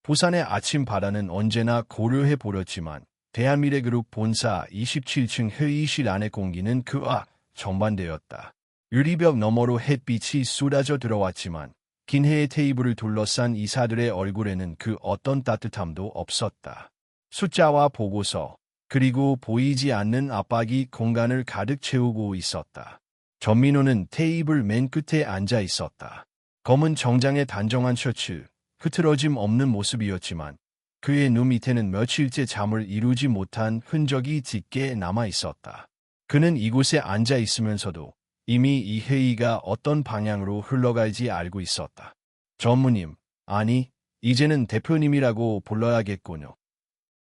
부산의 아침 바다는 언제나 고요해 보였지만 대한미래그룹 본사 27층 회의실 안의 공기는 그와 정반대였다. 유리벽 너머로 햇빛이 쏟아져 들어왔지만 긴 해의 테이블을 둘러싼 이사들의 얼굴에는 그 어떤 따뜻함도 없었다. 숫자와 보고서, 그리고 보이지 않는 압박이 공간을 가득 채우고 있었다. 전민호는 테이블 맨 끝에 앉아 있었다. 검은 정장에 단정한 셔츠, 흐트러짐 없는 모습이었지만 그의 눈 밑에는 며칠째 잠을 이루지 못한 흔적이 짙게 남아 있었다. 그는 이곳에 앉아 있으면서도 이미 이 회의가 어떤 방향으로 흘러갈지 알고 있었다. 전무님, 아니, 이제는 대표님이라고 불러야겠군요.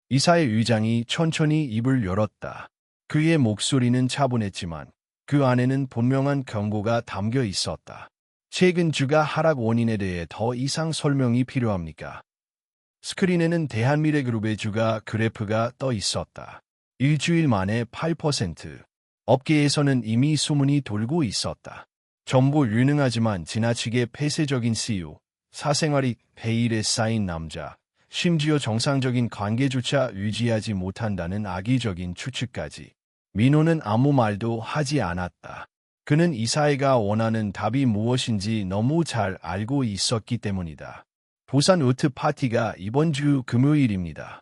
이사의 의장이 천천히 입을 열었다. 그의 목소리는 차분했지만 그 안에는 분명한 경고가 담겨 있었다. 최근 주가 하락 원인에 대해 더 이상 설명이 필요합니까? 스크린에는 대한미래그룹의 주가 그래프가 떠 있었다. 일주일 만에 8%. 업계에서는 이미 소문이 돌고 있었다. 전부 유능하지만 지나치게 폐쇄적인 CEO, 사생활이 베일에 쌓인 남자, 심지어 정상적인 관계조차 유지하지 못한다는 악의적인 추측까지. 민호는 아무 말도 하지 않았다. 그는 이 사회가 원하는 답이 무엇인지 너무 잘 알고 있었기 때문이다. 부산 우트 파티가 이번 주 금요일입니다.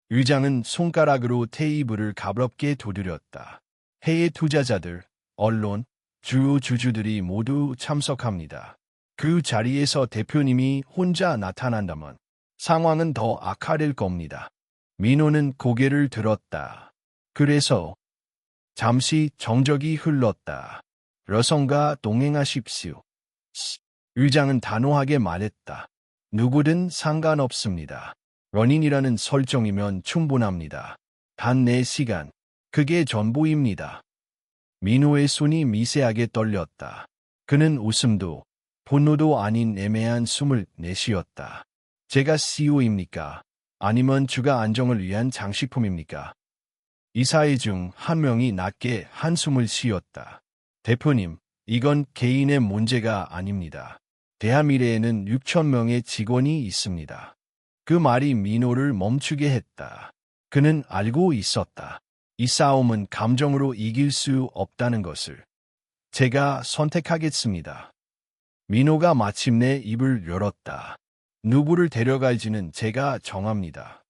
의장은 손가락으로 테이블을 가볍게 두드렸다. 해외 투자자들, 언론, 주요 주주들이 모두 참석합니다. 그 자리에서 대표님이 혼자 나타난다면 상황은 더 악화될 겁니다. 민호는 고개를 들었다. 그래서 잠시 정적이 흘렀다. 여성과 동행하십시오. 의장은 단호하게 말했다. 누구든 상관없습니다. 연인이라는 설정이면 충분합니다. 단 4시간. 그게 전부입니다. 민호의 손이 미세하게 떨렸다. 그는 웃음도 분노도 아닌 애매한 숨을 내쉬었다. 제가 CEO입니까? 아니면 주가 안정을 위한 장식품입니까? 이사회 중 한 명이 낮게 한숨을 쉬었다. 대표님, 이건 개인의 문제가 아닙니다. 대한미래에는 6천 명의 직원이 있습니다. 그 말이 민호를 멈추게 했다. 그는 알고 있었다. 이 싸움은 감정으로 이길 수 없다는 것을. 제가 선택하겠습니다. 민호가 마침내 입을 열었다. 누구를 데려갈지는 제가 정합니다.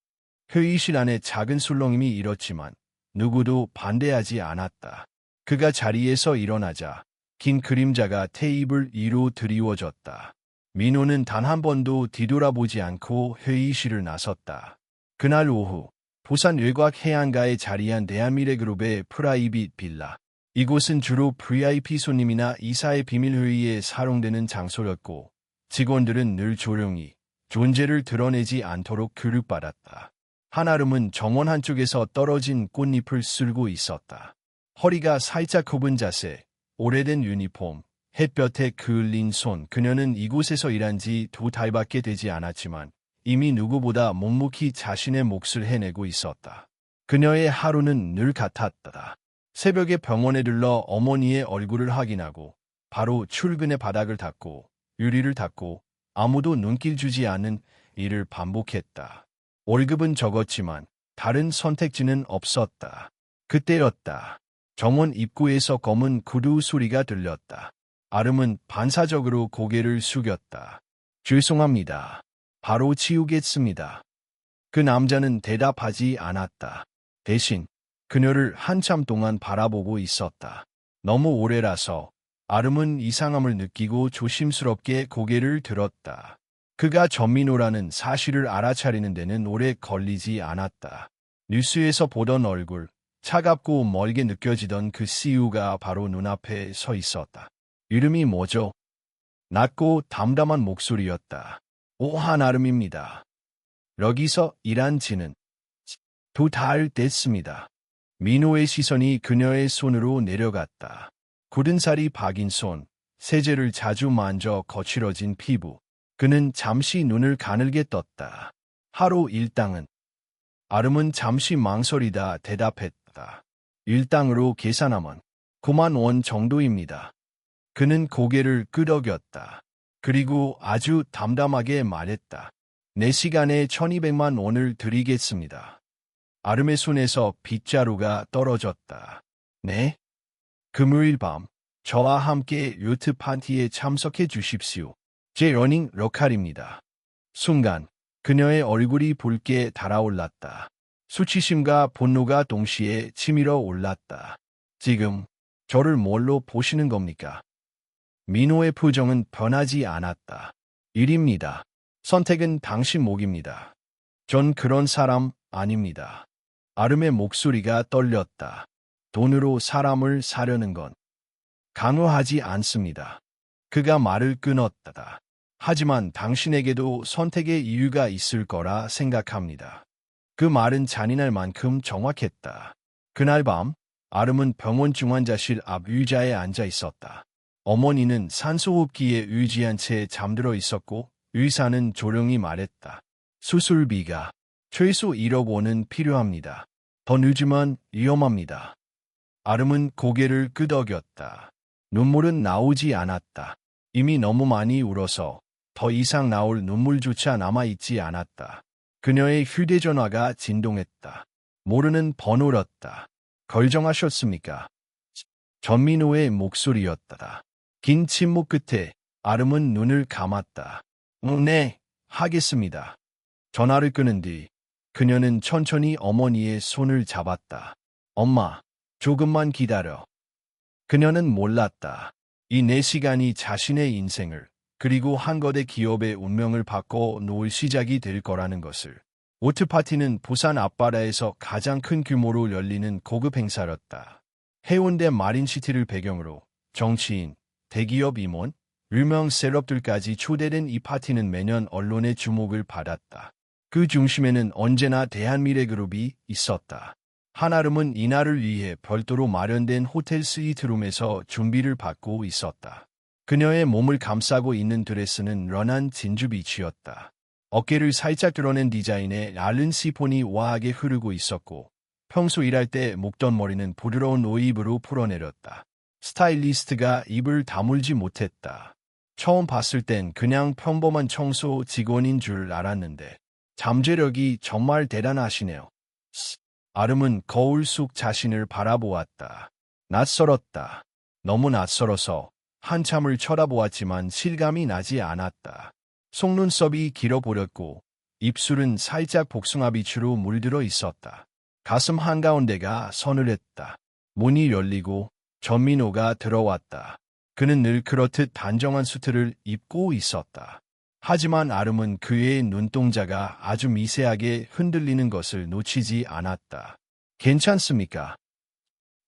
회의실 안에 작은 술렁임이 일었지만 누구도 반대하지 않았다. 그가 자리에서 일어나자 긴 그림자가 테이블 위로 드리워졌다. 민호는 단 한 번도 뒤돌아보지 않고 회의실을 나섰다. 그날 오후 부산 외곽 해안가에 자리한 대한미래그룹의 프라이빗 빌라. 이곳은 주로 VIP 손님이나 이사의 비밀회의에 사용되는 장소였고 직원들은 늘 조용히 존재를 드러내지 않도록 교육받았다. 한아름은 정원 한쪽에서 떨어진 꽃잎을 쓸고 있었다. 허리가 살짝 굽은 자세, 오래된 유니폼, 햇볕에 그을린 손. 그녀는 이곳에서 일한 지 2달밖에 되지 않았지만 이미 누구보다 묵묵히 자신의 몫을 해내고 있었다. 그녀의 하루는 늘 같았다. 새벽에 병원에 들러 어머니의 얼굴을 확인하고 바로 출근의 바닥을 닦고 유리를 닦고 아무도 눈길 주지 않는 일을 반복했다. 월급은 적었지만 다른 선택지는 없었다. 그때였다. 정원 입구에서 검은 구두 소리가 들렸다. 아름은 반사적으로 고개를 숙였다. 죄송합니다. 바로 치우겠습니다. 그 남자는 대답하지 않았다. 대신 그녀를 한참 동안 바라보고 있었다. 너무 오래라서 아름은 이상함을 느끼고 조심스럽게 고개를 들었다. 그가 전민호라는 사실을 알아차리는 데는 오래 걸리지 않았다. 뉴스에서 보던 얼굴, 차갑고 멀게 느껴지던 그 CEO가 바로 눈앞에 서 있었다. 이름이 뭐죠? 낮고 담담한 목소리였다. 한아름입니다. 여기서 일한 지는 2달 됐습니다. 민호의 시선이 그녀의 손으로 내려갔다. 굳은 살이 박인 손, 세제를 자주 만져 거칠어진 피부. 그는 잠시 눈을 가늘게 떴다. 하루 일당은? 아름은 잠시 망설이다 대답했다. 일당으로 계산하면 9만 원 정도입니다. 그는 고개를 끄덕였다. 그리고 아주 담담하게 말했다. 4시간에 1200만 원을 드리겠습니다. 아름의 손에서 빗자루가 떨어졌다. 네? 금요일 밤 저와 함께 요트 파티에 참석해 주십시오. 제 러닝 럭칼입니다. 순간 그녀의 얼굴이 붉게 달아올랐다. 수치심과 분노가 동시에 치밀어 올랐다. 지금 저를 뭘로 보시는 겁니까? 민호의 표정은 변하지 않았다. 일입니다. 선택은 당신 몫입니다. 전 그런 사람 아닙니다. 아름의 목소리가 떨렸다. 돈으로 사람을 사려는 건 강요하지 않습니다. 그가 말을 끊었다. 하지만 당신에게도 선택의 이유가 있을 거라 생각합니다. 그 말은 잔인할 만큼 정확했다. 그날 밤 아름은 병원 중환자실 앞 의자에 앉아 있었다. 어머니는 산소호흡기에 의지한 채 잠들어 있었고 의사는 조용히 말했다. 수술비가 최소 1억 원은 필요합니다. 더 늦으면 위험합니다. 아름은 고개를 끄덕였다. 눈물은 나오지 않았다. 이미 너무 많이 울어서 더 이상 나올 눈물조차 남아있지 않았다. 그녀의 휴대전화가 진동했다. 모르는 번호였다. 결정하셨습니까? 전민호의 목소리였다. 긴 침묵 끝에 아름은 눈을 감았다. 네, 하겠습니다. 전화를 끊은 뒤 그녀는 천천히 어머니의 손을 잡았다. 엄마, 조금만 기다려. 그녀는 몰랐다. 이 4시간이 자신의 인생을 그리고 한 거대 기업의 운명을 바꿔 놓을 시작이 될 거라는 것을. 오트파티는 부산 앞바다에서 가장 큰 규모로 열리는 고급 행사였다. 해운대 마린시티를 배경으로 정치인, 대기업 임원, 유명 셀럽들까지 초대된 이 파티는 매년 언론의 주목을 받았다. 그 중심에는 언제나 대한미래그룹이 있었다. 한아름은 이날을 위해 별도로 마련된 호텔 스위트룸에서 준비를 받고 있었다. 그녀의 몸을 감싸고 있는 드레스는 런한 진주빛이었다. 어깨를 살짝 드러낸 디자인의 얇은 시폰이 우아하게 흐르고 있었고 평소 일할 때 묶던 머리는 부드러운 웨이브로 풀어내렸다. 스타일리스트가 입을 다물지 못했다. 처음 봤을 땐 그냥 평범한 청소 직원인 줄 알았는데 잠재력이 정말 대단하시네요. 아름은 거울 속 자신을 바라보았다. 낯설었다. 너무 낯설어서 한참을 쳐다보았지만 실감이 나지 않았다. 속눈썹이 길어보렸고 입술은 살짝 복숭아빛으로 물들어 있었다. 가슴 한가운데가 서늘했다. 문이 열리고 전민호가 들어왔다. 그는 늘 그렇듯 단정한 수트를 입고 있었다. 하지만 아름은 그의 눈동자가 아주 미세하게 흔들리는 것을 놓치지 않았다. 괜찮습니까?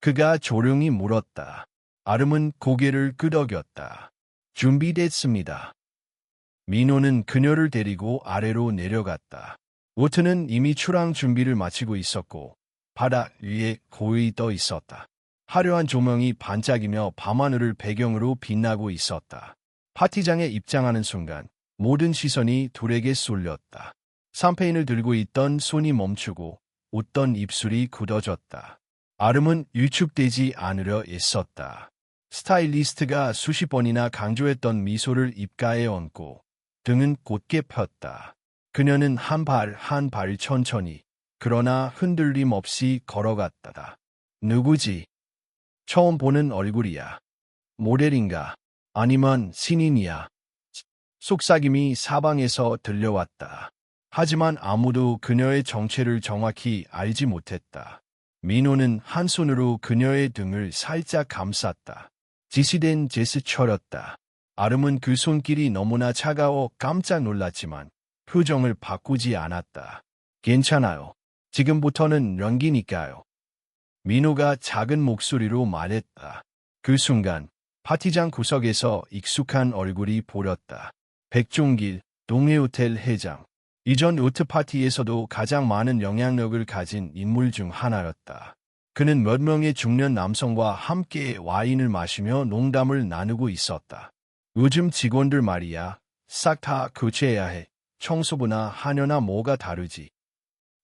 그가 조용히 물었다. 아름은 고개를 끄덕였다. 준비됐습니다. 민호는 그녀를 데리고 아래로 내려갔다. 오트는 이미 출항 준비를 마치고 있었고 바다 위에 고이 떠 있었다. 화려한 조명이 반짝이며 밤하늘을 배경으로 빛나고 있었다. 파티장에 입장하는 순간 모든 시선이 둘에게 쏠렸다. 샴페인을 들고 있던 손이 멈추고 웃던 입술이 굳어졌다. 아름은 위축되지 않으려 애썼다. 스타일리스트가 수십 번이나 강조했던 미소를 입가에 얹고 등은 곧게 폈다. 그녀는 한 발 한 발 천천히 그러나 흔들림 없이 걸어갔다. 누구지? 처음 보는 얼굴이야. 모델인가? 아니면 신인이야? 속삭임이 사방에서 들려왔다. 하지만 아무도 그녀의 정체를 정확히 알지 못했다. 민호는 한 손으로 그녀의 등을 살짝 감쌌다. 지시된 제스처였다. 아름은 그 손길이 너무나 차가워 깜짝 놀랐지만 표정을 바꾸지 않았다. 괜찮아요. 지금부터는 연기니까요. 민호가 작은 목소리로 말했다. 그 순간 파티장 구석에서 익숙한 얼굴이 보였다. 백종길, 동해호텔 회장. 이전 요트 파티에서도 가장 많은 영향력을 가진 인물 중 하나였다. 그는 몇 명의 중년 남성과 함께 와인을 마시며 농담을 나누고 있었다. 요즘 직원들 말이야. 싹 다 교체해야 해. 청소부나 하녀나 뭐가 다르지.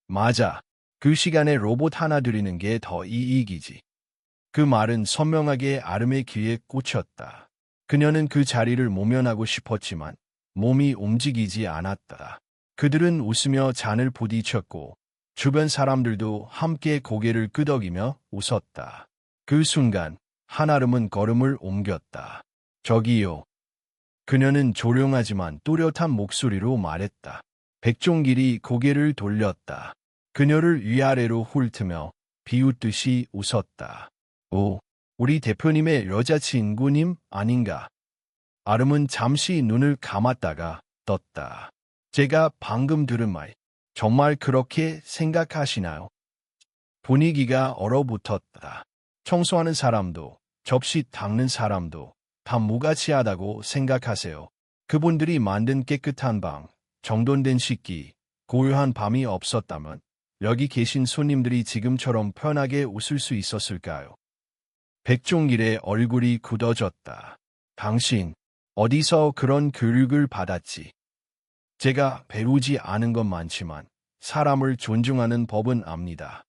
맞아. 그 시간에 로봇 하나 들이는 게 더 이익이지. 그 말은 선명하게 아름의 귀에 꽂혔다. 그녀는 그 자리를 모면하고 싶었지만 몸이 움직이지 않았다. 그들은 웃으며 잔을 부딪혔고 주변 사람들도 함께 고개를 끄덕이며 웃었다. 그 순간 한아름은 걸음을 옮겼다. 저기요. 그녀는 조용하지만 또렷한 목소리로 말했다. 백종길이 고개를 돌렸다. 그녀를 위아래로 훑으며 비웃듯이 웃었다. 오, 우리 대표님의 여자친구님 아닌가? 아름은 잠시 눈을 감았다가 떴다. 제가 방금 들은 말, 정말 그렇게 생각하시나요? 분위기가 얼어붙었다. 청소하는 사람도, 접시 닦는 사람도 다 무가치하다고 생각하세요. 그분들이 만든 깨끗한 방, 정돈된 식기, 고요한 밤이 없었다면 여기 계신 손님들이 지금처럼 편하게 웃을 수 있었을까요? 백종길의 얼굴이 굳어졌다. 당신, 어디서 그런 교육을 받았지? 제가 배우지 않은 건 많지만 사람을 존중하는 법은 압니다.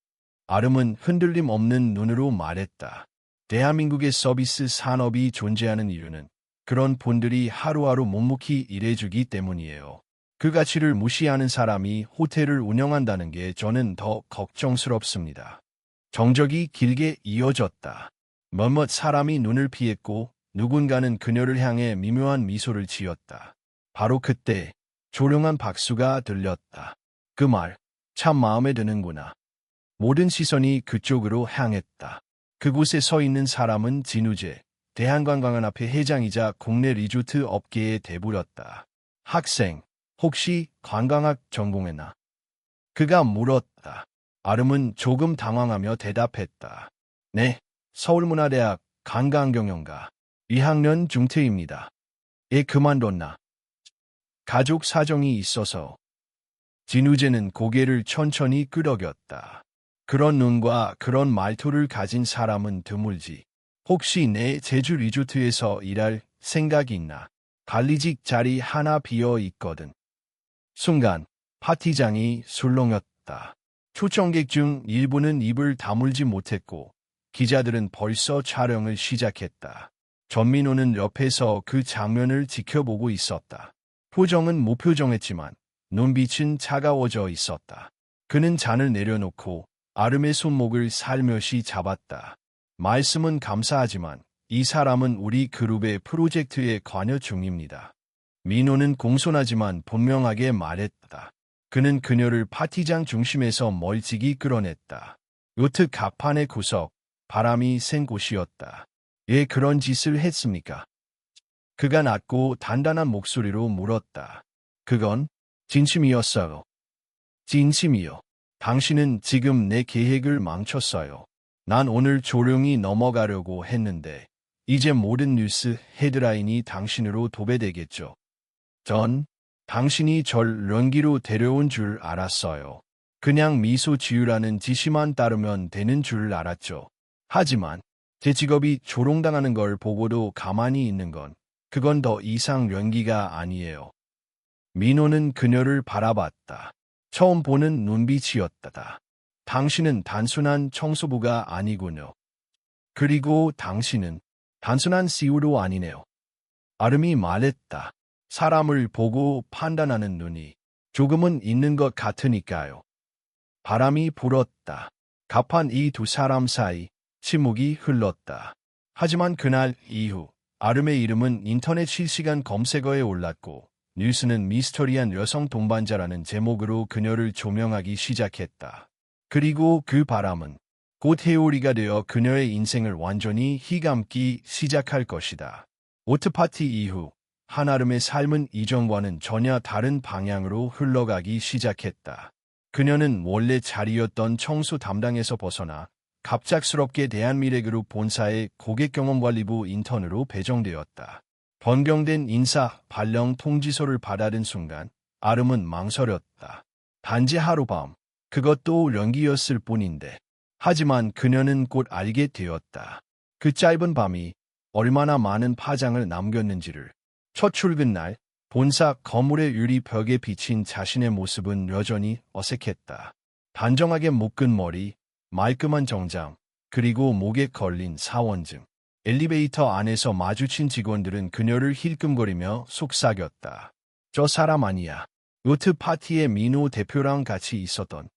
아름은 흔들림 없는 눈으로 말했다. 대한민국의 서비스 산업이 존재하는 이유는 그런 분들이 하루하루 묵묵히 일해주기 때문이에요. 그 가치를 무시하는 사람이 호텔을 운영한다는 게 저는 더 걱정스럽습니다. 정적이 길게 이어졌다. 몇몇 사람이 눈을 피했고 누군가는 그녀를 향해 미묘한 미소를 지었다. 바로 그때 조용한 박수가 들렸다. 그 말, 참 마음에 드는구나. 모든 시선이 그쪽으로 향했다. 그곳에 서 있는 사람은 진우재, 대한관광연합회 회장이자 국내 리조트 업계의 대부였다. 학생, 혹시 관광학 전공했나? 그가 물었다. 아름은 조금 당황하며 대답했다. 네, 서울문화대학 관광경영과 2학년 중퇴입니다. 그만뒀나? 가족 사정이 있어서. 진우재는 고개를 천천히 끄덕였다. 그런 눈과 그런 말투를 가진 사람은 드물지. 혹시 내 제주 리조트에서 일할 생각이 있나? 관리직 자리 하나 비어 있거든. 순간 파티장이 술렁였다. 초청객 중 일부는 입을 다물지 못했고 기자들은 벌써 촬영을 시작했다. 전민호는 옆에서 그 장면을 지켜보고 있었다. 표정은 무표정했지만 눈빛은 차가워져 있었다. 그는 잔을 내려놓고 아름의 손목을 살며시 잡았다. 말씀은 감사하지만 이 사람은 우리 그룹의 프로젝트에 관여 중입니다. 민호는 공손하지만 분명하게 말했다. 그는 그녀를 파티장 중심에서 멀찍이 끌어냈다. 요트 갑판의 구석, 바람이 센 곳이었다. 왜 그런 짓을 했습니까? 그가 낮고 단단한 목소리로 물었다. 그건 진심이었어요. 진심이요. 당신은 지금 내 계획을 망쳤어요. 난 오늘 조용히 넘어가려고 했는데 이제 모든 뉴스 헤드라인이 당신으로 도배되겠죠. 전 당신이 절 연기로 데려온 줄 알았어요. 그냥 미소 지으라는 지시만 따르면 되는 줄 알았죠. 하지만 제 직업이 조롱당하는 걸 보고도 가만히 있는 건 그건 더 이상 연기가 아니에요. 민호는 그녀를 바라봤다. 처음 보는 눈빛이었다. 당신은 단순한 청소부가 아니군요. 그리고 당신은 단순한 CEO도 아니네요. 아름이 말했다. 사람을 보고 판단하는 눈이 조금은 있는 것 같으니까요. 바람이 불었다. 갑판 이 두 사람 사이 침묵이 흘렀다. 하지만 그날 이후 아름의 이름은 인터넷 실시간 검색어에 올랐고 뉴스는 미스터리한 여성 동반자라는 제목으로 그녀를 조명하기 시작했다. 그리고 그 바람은 곧 회오리가 되어 그녀의 인생을 완전히 휘감기 시작할 것이다. 오트파티 이후 한아름의 삶은 이전과는 전혀 다른 방향으로 흘러가기 시작했다. 그녀는 원래 자리였던 청소 담당에서 벗어나 갑작스럽게 대한미래그룹 본사의 고객경험관리부 인턴으로 배정되었다. 변경된 인사 발령 통지서를 받아든 순간 아름은 망설였다. 단지 하룻밤, 그것도 연기였을 뿐인데. 하지만 그녀는 곧 알게 되었다. 그 짧은 밤이 얼마나 많은 파장을 남겼는지를. 첫 출근 날 본사 건물의 유리벽에 비친 자신의 모습은 여전히 어색했다. 단정하게 묶은 머리, 말끔한 정장, 그리고 목에 걸린 사원증. 엘리베이터 안에서 마주친 직원들은 그녀를 힐끔거리며 속삭였다. 저 사람 아니야. 요트 파티에 민호 대표랑 같이 있었던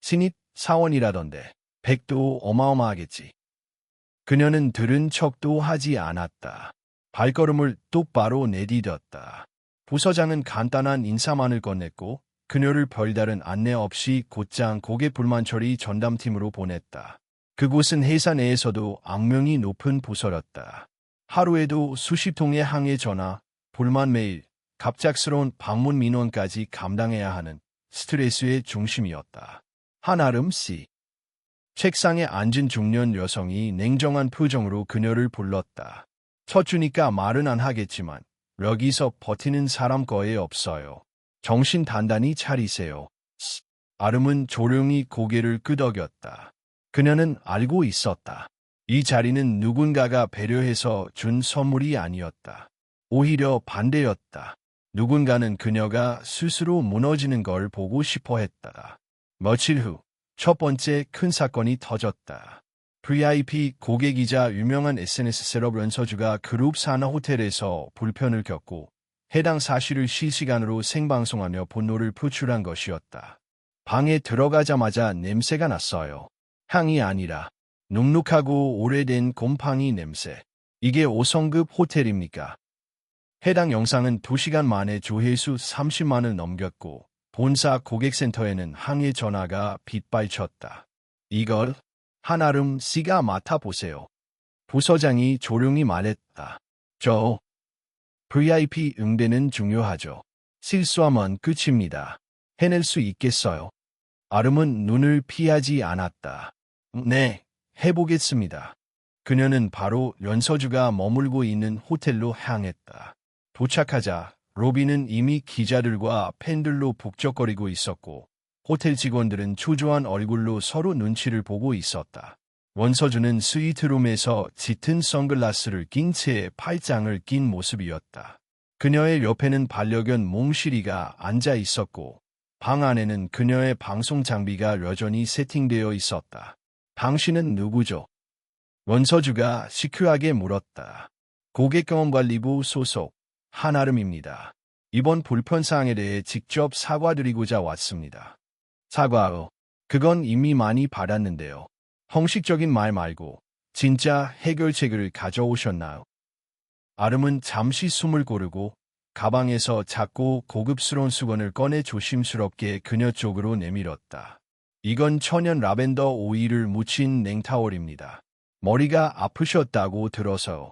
신입 사원이라던데 백도 어마어마하겠지. 그녀는 들은 척도 하지 않았다. 발걸음을 똑바로 내디뎠다. 부서장은 간단한 인사만을 건넸고 그녀를 별다른 안내 없이 곧장 고객 불만 처리 전담팀으로 보냈다. 그곳은 회사 내에서도 악명이 높은 부서였다. 하루에도 수십 통의 항해 전화, 불만 메일, 갑작스러운 방문 민원까지 감당해야 하는 스트레스의 중심이었다. 한아름 씨. 책상에 앉은 중년 여성이 냉정한 표정으로 그녀를 불렀다. 첫 주니까 말은 안 하겠지만 여기서 버티는 사람 거의 없어요. 정신 단단히 차리세요. 아름은 조용히 고개를 끄덕였다. 그녀는 알고 있었다. 이 자리는 누군가가 배려해서 준 선물이 아니었다. 오히려 반대였다. 누군가는 그녀가 스스로 무너지는 걸 보고 싶어 했다. 며칠 후 첫 번째 큰 사건이 터졌다. VIP 고객이자 유명한 SNS 셀럽 런서주가 그룹 산하 호텔에서 불편을 겪고 해당 사실을 실시간으로 생방송하며 분노를 표출한 것이었다. 방에 들어가자마자 냄새가 났어요. 향이 아니라 눅눅하고 오래된 곰팡이 냄새. 이게 5성급 호텔입니까? 해당 영상은 2시간 만에 조회수 30만을 넘겼고 본사 고객센터에는 항해 전화가 빗발쳤다. 이걸 한아름 씨가 맡아보세요. 부서장이 조용히 말했다. 저 VIP 응대는 중요하죠. 실수하면 끝입니다. 해낼 수 있겠어요? 아름은 눈을 피하지 않았다. 네, 해보겠습니다. 그녀는 바로 런서주가 머물고 있는 호텔로 향했다. 도착하자 로비는 이미 기자들과 팬들로 북적거리고 있었고 호텔 직원들은 초조한 얼굴로 서로 눈치를 보고 있었다. 원서주는 스위트룸에서 짙은 선글라스를 낀 채 팔짱을 낀 모습이었다. 그녀의 옆에는 반려견 몽실이가 앉아 있었고 방 안에는 그녀의 방송 장비가 여전히 세팅되어 있었다. 당신은 누구죠? 원서주가 시크하게 물었다. 고객경험관리부 소속 한아름입니다. 이번 불편사항에 대해 직접 사과드리고자 왔습니다. 사과요? 그건 이미 많이 받았는데요. 형식적인 말 말고 진짜 해결책을 가져오셨나요? 아름은 잠시 숨을 고르고 가방에서 작고 고급스러운 수건을 꺼내 조심스럽게 그녀 쪽으로 내밀었다. 이건 천연 라벤더 오일을 묻힌 냉타월입니다. 머리가 아프셨다고 들어서요.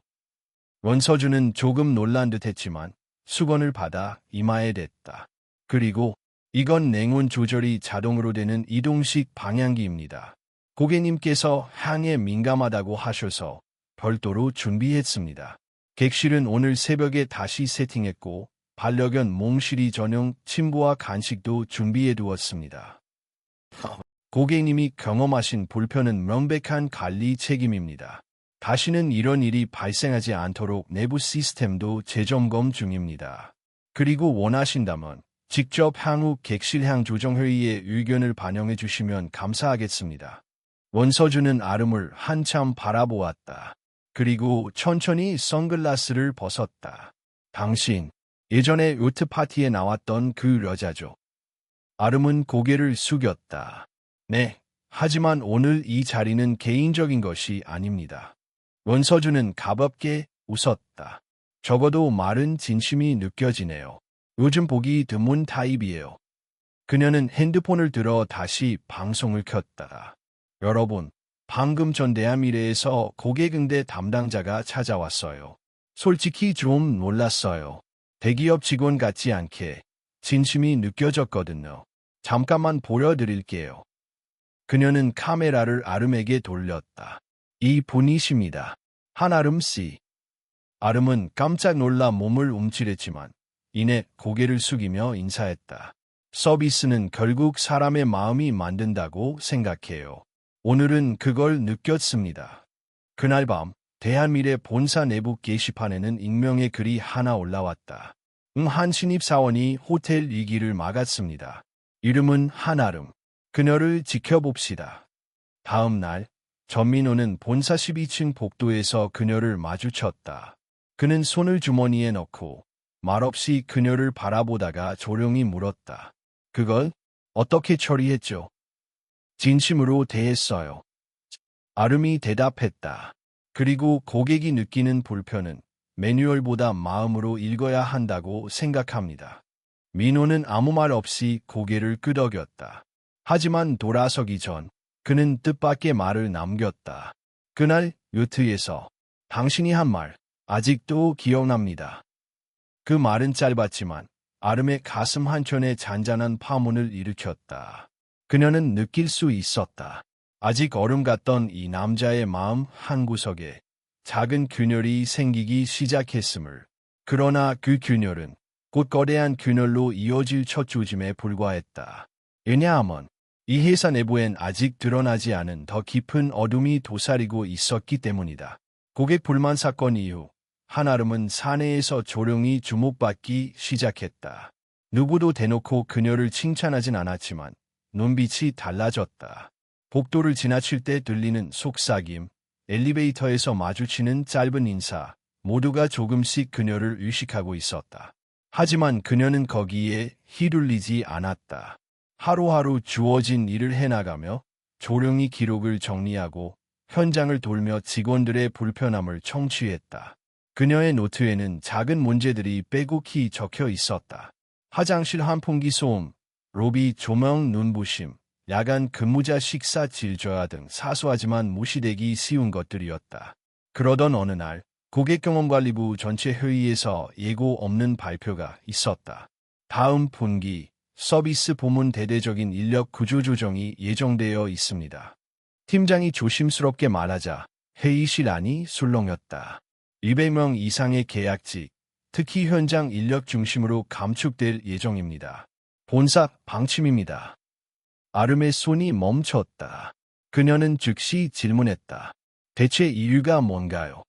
원서주는 조금 놀란 듯 했지만 수건을 받아 이마에 댔다. 그리고 이건 냉온 조절이 자동으로 되는 이동식 방향기입니다. 고객님께서 향에 민감하다고 하셔서 별도로 준비했습니다. 객실은 오늘 새벽에 다시 세팅했고 반려견 몽실이 전용 침구와 간식도 준비해 두었습니다. 고객님이 경험하신 불편은 명백한 관리 책임입니다. 다시는 이런 일이 발생하지 않도록 내부 시스템도 재점검 중입니다. 그리고 원하신다면 직접 향후 객실향 조정회의에 의견을 반영해 주시면 감사하겠습니다. 원서주는 아름을 한참 바라보았다. 그리고 천천히 선글라스를 벗었다. 당신, 예전에 요트 파티에 나왔던 그 여자죠. 아름은 고개를 숙였다. 네, 하지만 오늘 이 자리는 개인적인 것이 아닙니다. 원서주는 가볍게 웃었다. 적어도 말은 진심이 느껴지네요. 요즘 보기 드문 타입이에요. 그녀는 핸드폰을 들어 다시 방송을 켰다. 여러분, 방금 전 대한미래에서 고객응대 담당자가 찾아왔어요. 솔직히 좀 놀랐어요. 대기업 직원 같지 않게 진심이 느껴졌거든요. 잠깐만 보여드릴게요. 그녀는 카메라를 아름에게 돌렸다. 이 분이십니다. 한아름 씨. 아름은 깜짝 놀라 몸을 움츠렸지만 이내 고개를 숙이며 인사했다. 서비스는 결국 사람의 마음이 만든다고 생각해요. 오늘은 그걸 느꼈습니다. 그날 밤 대한미래 본사 내부 게시판에는 익명의 글이 하나 올라왔다. 한 신입사원이 호텔 위기를 막았습니다. 이름은 한아름. 그녀를 지켜봅시다. 다음 날 전민호는 본사 12층 복도에서 그녀를 마주쳤다. 그는 손을 주머니에 넣고 말없이 그녀를 바라보다가 조용히 물었다. 그걸 어떻게 처리했죠? 진심으로 대했어요. 아름이 대답했다. 그리고 고객이 느끼는 불편은 매뉴얼보다 마음으로 읽어야 한다고 생각합니다. 민호는 아무 말 없이 고개를 끄덕였다. 하지만 돌아서기 전 그는 뜻밖의 말을 남겼다. 그날 요트에서 당신이 한 말 아직도 기억납니다. 그 말은 짧았지만 아름의 가슴 한켠에 잔잔한 파문을 일으켰다. 그녀는 느낄 수 있었다. 아직 얼음 같던 이 남자의 마음 한구석에 작은 균열이 생기기 시작했음을. 그러나 그 균열은 곧 거대한 균열로 이어질 첫 조짐에 불과했다. 왜냐하면 이 회사 내부엔 아직 드러나지 않은 더 깊은 어둠이 도사리고 있었기 때문이다. 고객 불만 사건 이후 한아름은 사내에서 조용히 주목받기 시작했다. 누구도 대놓고 그녀를 칭찬하진 않았지만 눈빛이 달라졌다. 복도를 지나칠 때 들리는 속삭임, 엘리베이터에서 마주치는 짧은 인사, 모두가 조금씩 그녀를 의식하고 있었다. 하지만 그녀는 거기에 휘둘리지 않았다. 하루하루 주어진 일을 해나가며 조용히 기록을 정리하고 현장을 돌며 직원들의 불편함을 청취했다. 그녀의 노트에는 작은 문제들이 빼곡히 적혀 있었다. 화장실 환풍기 소음, 로비 조명 눈부심, 야간 근무자 식사 질저하 등 사소하지만 무시되기 쉬운 것들이었다. 그러던 어느 날 고객경험관리부 전체 회의에서 예고 없는 발표가 있었다. 다음 분기 서비스 부문 대대적인 인력 구조 조정이 예정되어 있습니다. 팀장이 조심스럽게 말하자 회의실 안이 술렁였다. 200명 이상의 계약직, 특히 현장 인력 중심으로 감축될 예정입니다. 본사 방침입니다. 아름의 손이 멈췄다. 그녀는 즉시 질문했다. 대체 이유가 뭔가요?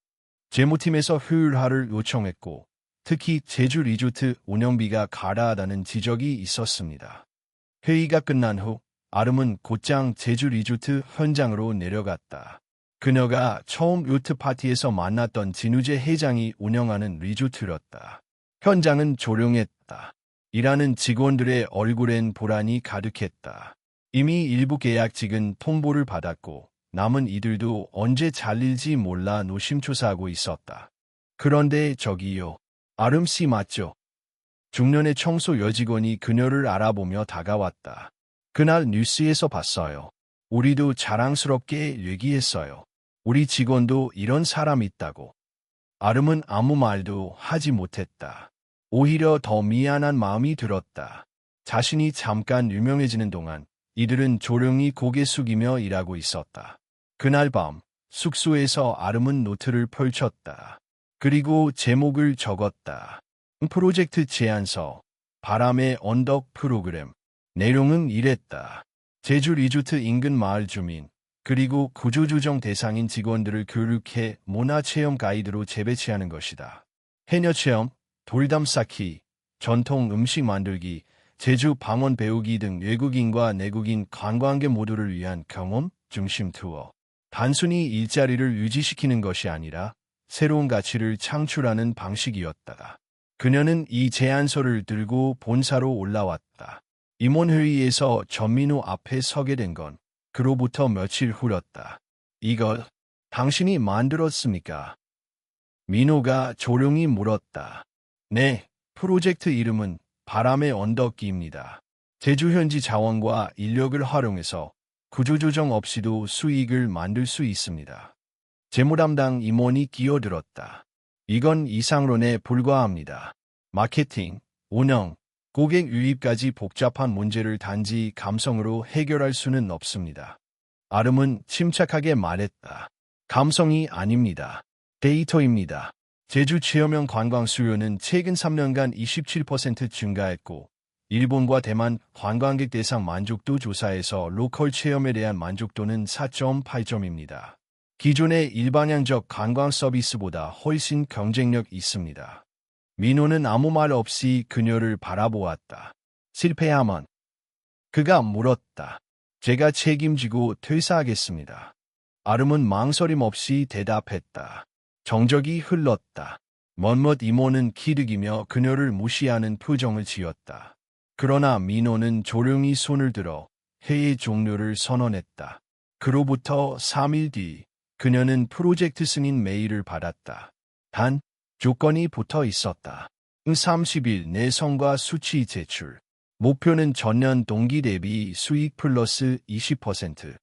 재무팀에서 효율화를 요청했고 특히 제주 리조트 운영비가 가라하다는 지적이 있었습니다. 회의가 끝난 후 아름은 곧장 제주 리조트 현장으로 내려갔다. 그녀가 처음 요트 파티에서 만났던 진우재 회장이 운영하는 리조트였다. 현장은 조용했다. 일하는 직원들의 얼굴엔 불안이 가득했다. 이미 일부 계약직은 통보를 받았고 남은 이들도 언제 잘릴지 몰라 노심초사하고 있었다. 그런데 저기요. 아름 씨 맞죠? 중년의 청소 여직원이 그녀를 알아보며 다가왔다. 그날 뉴스에서 봤어요. 우리도 자랑스럽게 얘기했어요. 우리 직원도 이런 사람 있다고. 아름은 아무 말도 하지 못했다. 오히려 더 미안한 마음이 들었다. 자신이 잠깐 유명해지는 동안 이들은 조용히 고개 숙이며 일하고 있었다. 그날 밤 숙소에서 아름은 노트를 펼쳤다. 그리고 제목을 적었다. 프로젝트 제안서, 바람의 언덕 프로그램. 내용은 이랬다. 제주 리조트 인근 마을 주민, 그리고 구조조정 대상인 직원들을 교육해 문화체험 가이드로 재배치하는 것이다. 해녀체험, 돌담 쌓기, 전통 음식 만들기, 제주 방언 배우기 등 외국인과 내국인 관광객 모두를 위한 경험 중심 투어. 단순히 일자리를 유지시키는 것이 아니라 새로운 가치를 창출하는 방식이었다. 그녀는 이 제안서를 들고 본사로 올라왔다. 임원회의에서 전민호 앞에 서게 된 건 그로부터 며칠 후였다. 이걸 당신이 만들었습니까? 민호가 조용히 물었다. 네, 프로젝트 이름은 바람의 언덕기입니다. 제주 현지 자원과 인력을 활용해서 구조조정 없이도 수익을 만들 수 있습니다. 재무담당 임원이 끼어들었다. 이건 이상론에 불과합니다. 마케팅, 운영, 고객 유입까지 복잡한 문제를 단지 감성으로 해결할 수는 없습니다. 아름은 침착하게 말했다. 감성이 아닙니다. 데이터입니다. 제주 체험형 관광 수요는 최근 3년간 27% 증가했고 일본과 대만 관광객 대상 만족도 조사에서 로컬 체험에 대한 만족도는 4.8점입니다. 기존의 일반향적 관광 서비스보다 훨씬 경쟁력 있습니다. 민호는 아무 말 없이 그녀를 바라보았다. 실패하면 그가 물었다. 제가 책임지고 퇴사하겠습니다. 아름은 망설임 없이 대답했다. 정적이 흘렀다. 먼멋 이모는 기득이며 그녀를 무시하는 표정을 지었다. 그러나 민호는 조용히 손을 들어 회의 종료를 선언했다. 그로부터 3일 뒤 그녀는 프로젝트 승인 메일을 받았다. 단, 조건이 붙어 있었다. 30일 내 성과 수치 제출. 목표는 전년 동기 대비 수익 플러스 20%.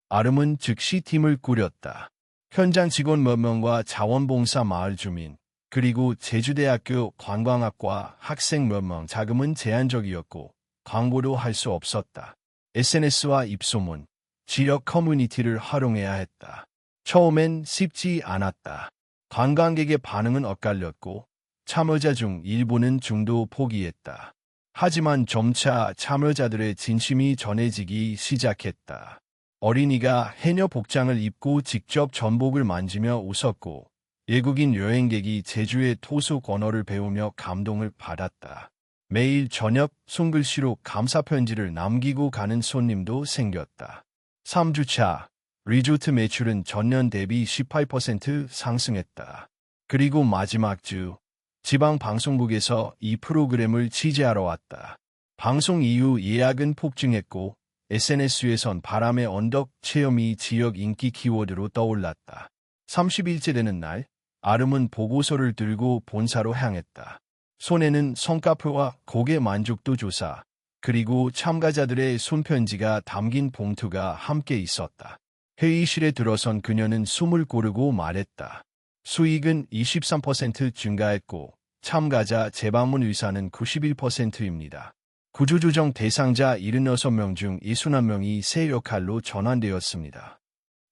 아름은 즉시 팀을 꾸렸다. 현장 직원 몇 명과 자원봉사 마을 주민, 그리고 제주대학교 관광학과 학생 몇 명. 자금은 제한적이었고 광고도 할 수 없었다. SNS와 입소문, 지역 커뮤니티를 활용해야 했다. 처음엔 쉽지 않았다. 관광객의 반응은 엇갈렸고 참여자 중 일부는 중도 포기했다. 하지만 점차 참여자들의 진심이 전해지기 시작했다. 어린이가 해녀 복장을 입고 직접 전복을 만지며 웃었고 외국인 여행객이 제주의 토속 언어를 배우며 감동을 받았다. 매일 저녁 손글씨로 감사 편지를 남기고 가는 손님도 생겼다. 3주차 리조트 매출은 전년 대비 18% 상승했다. 그리고 마지막 주 지방 방송국에서 이 프로그램을 취재하러 왔다. 방송 이후 예약은 폭증했고 SNS에선 바람의 언덕 체험이 지역 인기 키워드로 떠올랐다. 30일째 되는 날, 아름은 보고서를 들고 본사로 향했다. 손에는 성과표와 고객 만족도 조사, 그리고 참가자들의 손편지가 담긴 봉투가 함께 있었다. 회의실에 들어선 그녀는 숨을 고르고 말했다. 수익은 23% 증가했고 참가자 재방문 의사는 91%입니다. 구조조정 대상자 76명 중 61명이 새 역할로 전환되었습니다.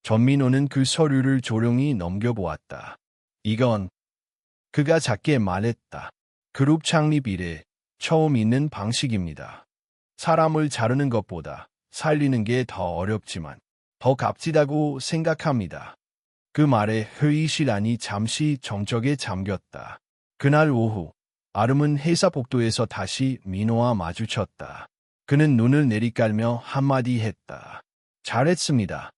전민호는 그 서류를 조용히 넘겨보았다. 이건 그가 작게 말했다. 그룹 창립 이래 처음 있는 방식입니다. 사람을 자르는 것보다 살리는 게 더 어렵지만 더 값지다고 생각합니다. 그 말에 회의실 안이 잠시 정적에 잠겼다. 그날 오후 아름은 회사 복도에서 다시 민호와 마주쳤다. 그는 눈을 내리깔며 한마디 했다. 잘했습니다.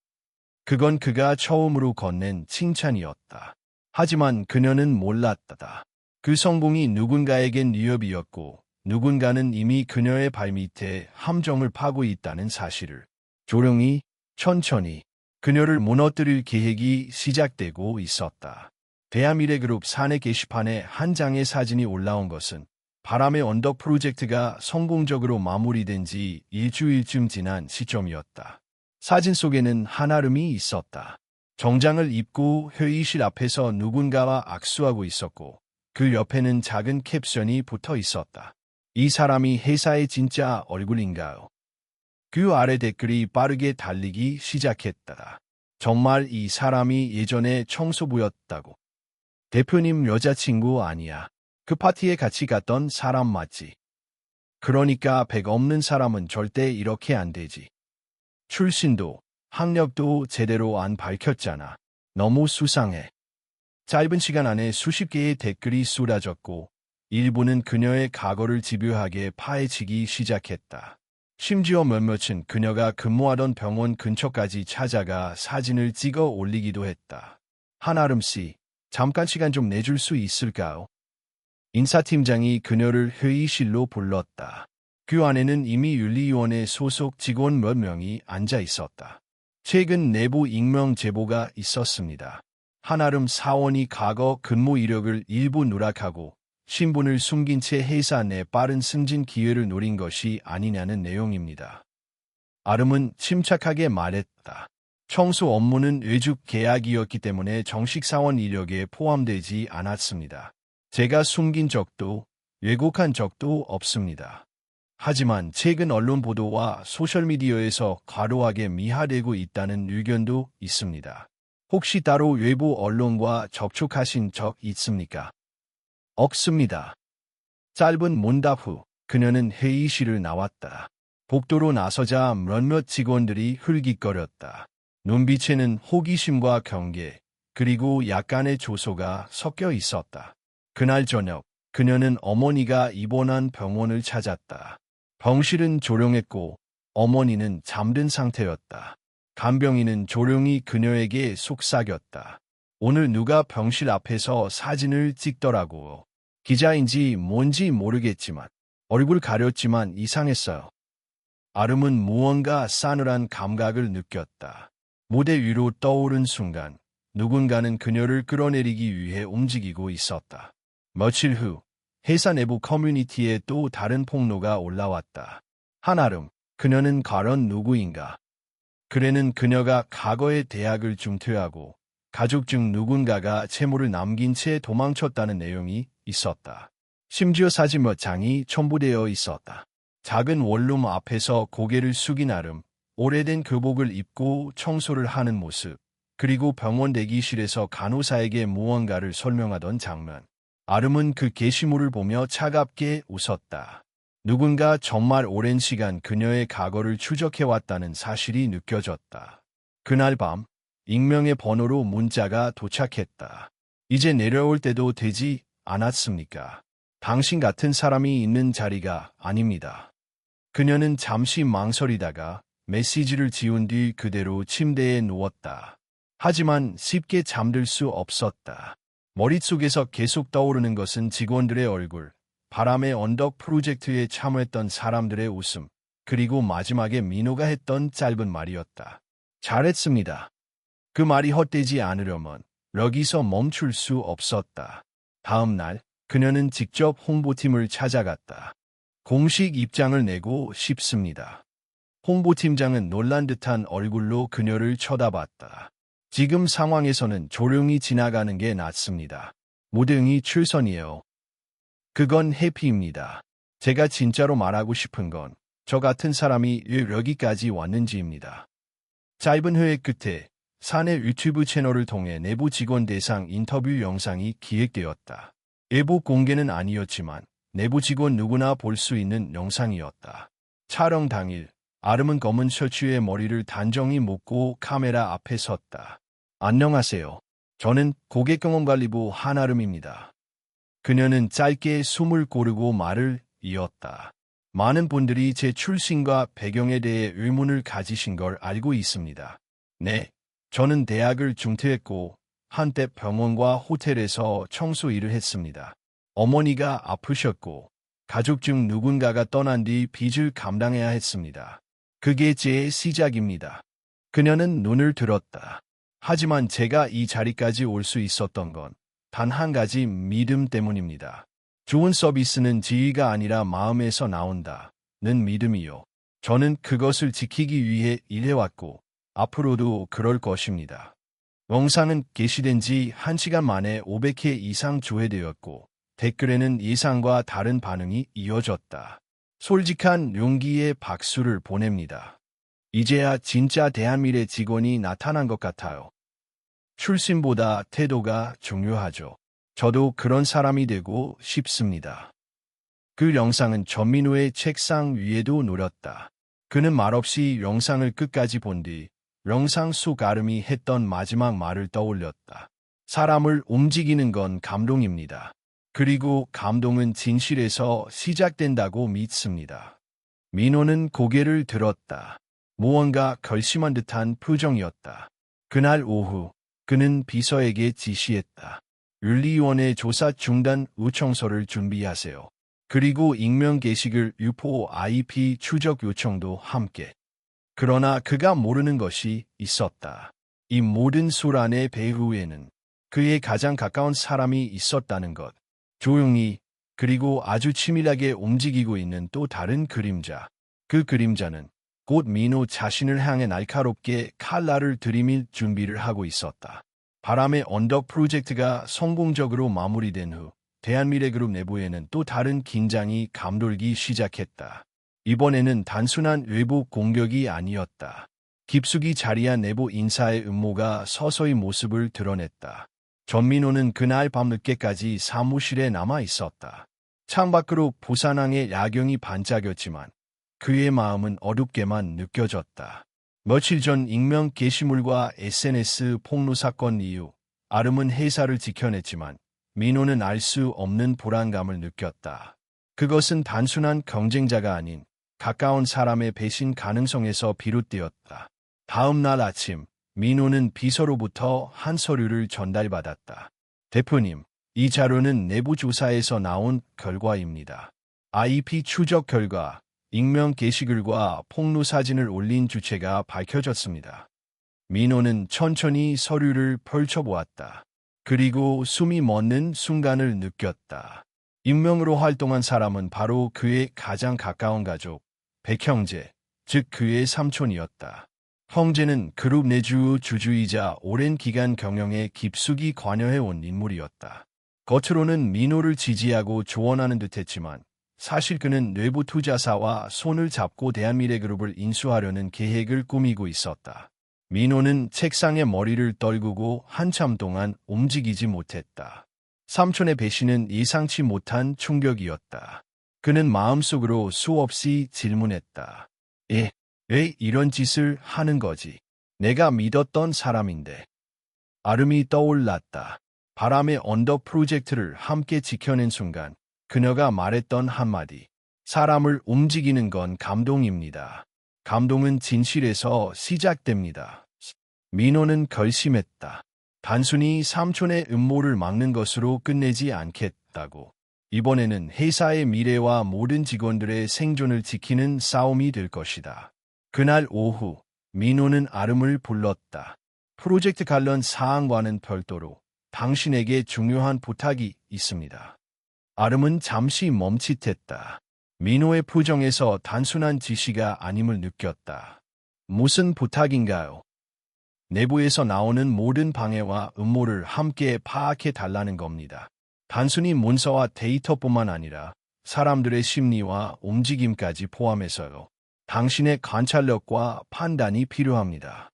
그건 그가 처음으로 건넨 칭찬이었다. 하지만 그녀는 몰랐다. 그 성공이 누군가에겐 위협이었고 누군가는 이미 그녀의 발밑에 함정을 파고 있다는 사실을. 조용히, 천천히 그녀를 무너뜨릴 계획이 시작되고 있었다. 대한미래그룹 사내 게시판에 한 장의 사진이 올라온 것은 바람의 언덕 프로젝트가 성공적으로 마무리된 지 일주일쯤 지난 시점이었다. 사진 속에는 한아름이 있었다. 정장을 입고 회의실 앞에서 누군가와 악수하고 있었고 그 옆에는 작은 캡션이 붙어 있었다. 이 사람이 회사의 진짜 얼굴인가요? 그 아래 댓글이 빠르게 달리기 시작했다. 정말 이 사람이 예전에 청소부였다고. 대표님 여자친구 아니야. 그 파티에 같이 갔던 사람 맞지? 그러니까 백 없는 사람은 절대 이렇게 안 되지. 출신도 학력도 제대로 안 밝혔잖아. 너무 수상해. 짧은 시간 안에 수십 개의 댓글이 쏟아졌고 일부는 그녀의 과거를 집요하게 파헤치기 시작했다. 심지어 몇몇은 그녀가 근무하던 병원 근처까지 찾아가 사진을 찍어 올리기도 했다. 한아름 씨, 잠깐 시간 좀 내줄 수 있을까요? 인사팀장이 그녀를 회의실로 불렀다. 그 안에는 이미 윤리위원회 소속 직원 몇 명이 앉아 있었다. 최근 내부 익명 제보가 있었습니다. 한아름 사원이 과거 근무 이력을 일부 누락하고 신분을 숨긴 채 회사 내 빠른 승진 기회를 노린 것이 아니냐는 내용입니다. 아름은 침착하게 말했다. 청소 업무는 외주 계약이었기 때문에 정식 사원 이력에 포함되지 않았습니다. 제가 숨긴 적도 왜곡한 적도 없습니다. 하지만 최근 언론 보도와 소셜미디어에서 과도하게 미화되고 있다는 의견도 있습니다. 혹시 따로 외부 언론과 접촉하신 적 있습니까? 없습니다. 짧은 문답 후 그녀는 회의실을 나왔다. 복도로 나서자 몇몇 직원들이 흘깃거렸다. 눈빛에는 호기심과 경계, 그리고 약간의 조소가 섞여 있었다. 그날 저녁, 그녀는 어머니가 입원한 병원을 찾았다. 병실은 조용했고 어머니는 잠든 상태였다. 간병인은 조용히 그녀에게 속삭였다. 오늘 누가 병실 앞에서 사진을 찍더라고. 기자인지 뭔지 모르겠지만 얼굴 가렸지만 이상했어요. 아름은 무언가 싸늘한 감각을 느꼈다. 무대 위로 떠오른 순간 누군가는 그녀를 끌어내리기 위해 움직이고 있었다. 며칠 후 회사 내부 커뮤니티에 또 다른 폭로가 올라왔다. 한아름, 그녀는 과연 누구인가? 글에는 그녀가 과거에 대학을 중퇴하고 가족 중 누군가가 채무를 남긴 채 도망쳤다는 내용이 있었다. 심지어 사진 몇 장이 첨부되어 있었다. 작은 원룸 앞에서 고개를 숙인 아름, 오래된 교복을 입고 청소를 하는 모습, 그리고 병원 대기실에서 간호사에게 무언가를 설명하던 장면. 아름은 그 게시물을 보며 차갑게 웃었다. 누군가 정말 오랜 시간 그녀의 과거를 추적해왔다는 사실이 느껴졌다. 그날 밤, 익명의 번호로 문자가 도착했다. 이제 내려올 때도 되지 않았습니까? 당신 같은 사람이 있는 자리가 아닙니다. 그녀는 잠시 망설이다가 메시지를 지운 뒤 그대로 침대에 누웠다. 하지만 쉽게 잠들 수 없었다. 머릿속에서 계속 떠오르는 것은 직원들의 얼굴, 바람의 언덕 프로젝트에 참여했던 사람들의 웃음, 그리고 마지막에 민호가 했던 짧은 말이었다. 잘했습니다. 그 말이 헛되지 않으려면 여기서 멈출 수 없었다. 다음 날 그녀는 직접 홍보팀을 찾아갔다. 공식 입장을 내고 싶습니다. 홍보팀장은 놀란 듯한 얼굴로 그녀를 쳐다봤다. 지금 상황에서는 조용히 지나가는 게 낫습니다. 무등이 최선이에요. 그건 해피입니다. 제가 진짜로 말하고 싶은 건 저 같은 사람이 왜 여기까지 왔는지입니다. 짧은 회의 끝에 사내 유튜브 채널을 통해 내부 직원 대상 인터뷰 영상이 기획되었다. 일부 공개는 아니었지만 내부 직원 누구나 볼 수 있는 영상이었다. 촬영 당일, 아름은 검은 셔츠에 머리를 단정히 묶고 카메라 앞에 섰다. 안녕하세요. 저는 고객경험관리부 한아름입니다. 그녀는 짧게 숨을 고르고 말을 이었다. 많은 분들이 제 출신과 배경에 대해 의문을 가지신 걸 알고 있습니다. 네, 저는 대학을 중퇴했고 한때 병원과 호텔에서 청소 일을 했습니다. 어머니가 아프셨고 가족 중 누군가가 떠난 뒤 빚을 감당해야 했습니다. 그게 제 시작입니다. 그녀는 눈을 들었다. 하지만 제가 이 자리까지 올 수 있었던 건 단 한 가지 믿음 때문입니다. 좋은 서비스는 지위가 아니라 마음에서 나온다는 믿음이요. 저는 그것을 지키기 위해 일해왔고 앞으로도 그럴 것입니다. 영상은 게시된 지 1시간 만에 500회 이상 조회되었고 댓글에는 예상과 다른 반응이 이어졌다. 솔직한 용기의 박수를 보냅니다. 이제야 진짜 대한미래 직원이 나타난 것 같아요. 출신보다 태도가 중요하죠. 저도 그런 사람이 되고 싶습니다. 그 영상은 전민우의 책상 위에도 놓였다. 그는 말없이 영상을 끝까지 본 뒤 영상 속 아름이 했던 마지막 말을 떠올렸다. 사람을 움직이는 건 감동입니다. 그리고 감동은 진실에서 시작된다고 믿습니다. 민호는 고개를 들었다. 무언가 결심한 듯한 표정이었다. 그날 오후 그는 비서에게 지시했다. 윤리위원회 조사 중단 요청서를 준비하세요. 그리고 익명 게시글 유포 IP 추적 요청도 함께. 그러나 그가 모르는 것이 있었다. 이 모든 소란의 배후에는 그의 가장 가까운 사람이 있었다는 것. 조용히 그리고 아주 치밀하게 움직이고 있는 또 다른 그림자. 그 그림자는 곧 민호 자신을 향해 날카롭게 칼날을 들이밀 준비를 하고 있었다. 바람의 언덕 프로젝트가 성공적으로 마무리된 후 대한미래그룹 내부에는 또 다른 긴장이 감돌기 시작했다. 이번에는 단순한 외부 공격이 아니었다. 깊숙이 자리한 내부 인사의 음모가 서서히 모습을 드러냈다. 전민호는 그날 밤늦게까지 사무실에 남아 있었다. 창밖으로 부산항의 야경이 반짝였지만 그의 마음은 어둡게만 느껴졌다. 며칠 전 익명 게시물과 SNS 폭로 사건 이후 아름은 회사를 지켜냈지만 민호는 알 수 없는 불안감을 느꼈다. 그것은 단순한 경쟁자가 아닌 가까운 사람의 배신 가능성에서 비롯되었다. 다음 날 아침 민호는 비서로부터 한 서류를 전달받았다. 대표님, 이 자료는 내부 조사에서 나온 결과입니다. IP 추적 결과, 익명 게시글과 폭로 사진을 올린 주체가 밝혀졌습니다. 민호는 천천히 서류를 펼쳐보았다. 그리고 숨이 멎는 순간을 느꼈다. 익명으로 활동한 사람은 바로 그의 가장 가까운 가족, 백형제, 즉 그의 삼촌이었다. 형제는 그룹 내주 주주이자 오랜 기간 경영에 깊숙이 관여해온 인물이었다. 겉으로는 민호를 지지하고 조언하는 듯했지만 사실 그는 외부 투자사와 손을 잡고 대한미래그룹을 인수하려는 계획을 꾸미고 있었다. 민호는 책상에 머리를 떨구고 한참 동안 움직이지 못했다. 삼촌의 배신은 예상치 못한 충격이었다. 그는 마음속으로 수없이 질문했다. 왜 이런 짓을 하는 거지? 내가 믿었던 사람인데. 아름이 떠올랐다. 바람의 언덕 프로젝트를 함께 지켜낸 순간 그녀가 말했던 한마디. 사람을 움직이는 건 감동입니다. 감동은 진실에서 시작됩니다. 민호는 결심했다. 단순히 삼촌의 음모를 막는 것으로 끝내지 않겠다고. 이번에는 회사의 미래와 모든 직원들의 생존을 지키는 싸움이 될 것이다. 그날 오후, 민호는 아름을 불렀다. 프로젝트 관련 사항과는 별도로 당신에게 중요한 부탁이 있습니다. 아름은 잠시 멈칫했다. 민호의 표정에서 단순한 지시가 아님을 느꼈다. 무슨 부탁인가요? 내부에서 나오는 모든 방해와 음모를 함께 파악해 달라는 겁니다. 단순히 문서와 데이터뿐만 아니라 사람들의 심리와 움직임까지 포함해서요. 당신의 관찰력과 판단이 필요합니다.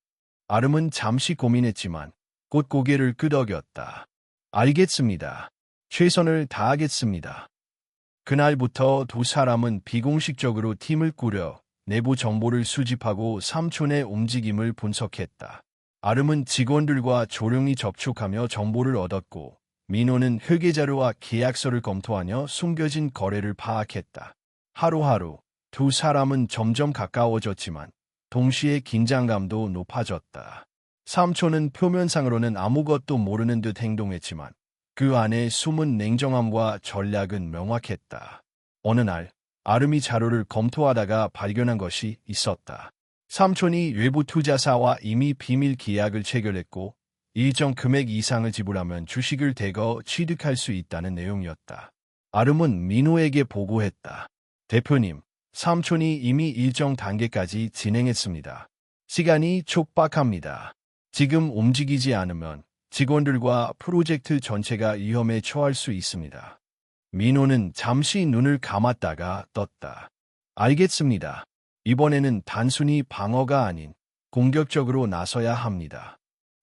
아름은 잠시 고민했지만 곧 고개를 끄덕였다. 알겠습니다. 최선을 다하겠습니다. 그날부터 두 사람은 비공식적으로 팀을 꾸려 내부 정보를 수집하고 삼촌의 움직임을 분석했다. 아름은 직원들과 조용히 접촉하며 정보를 얻었고 민호는 회계자료와 계약서를 검토하며 숨겨진 거래를 파악했다. 하루하루 두 사람은 점점 가까워졌지만 동시에 긴장감도 높아졌다. 삼촌은 표면상으로는 아무것도 모르는 듯 행동했지만 그 안에 숨은 냉정함과 전략은 명확했다. 어느 날 아름이 자료를 검토하다가 발견한 것이 있었다. 삼촌이 외부 투자사와 이미 비밀 계약을 체결했고 일정 금액 이상을 지불하면 주식을 대거 취득할 수 있다는 내용이었다. 아름은 민호에게 보고했다. 대표님, 삼촌이 이미 일정 단계까지 진행했습니다. 시간이 촉박합니다. 지금 움직이지 않으면 직원들과 프로젝트 전체가 위험에 처할 수 있습니다. 민호는 잠시 눈을 감았다가 떴다. 알겠습니다. 이번에는 단순히 방어가 아닌 공격적으로 나서야 합니다.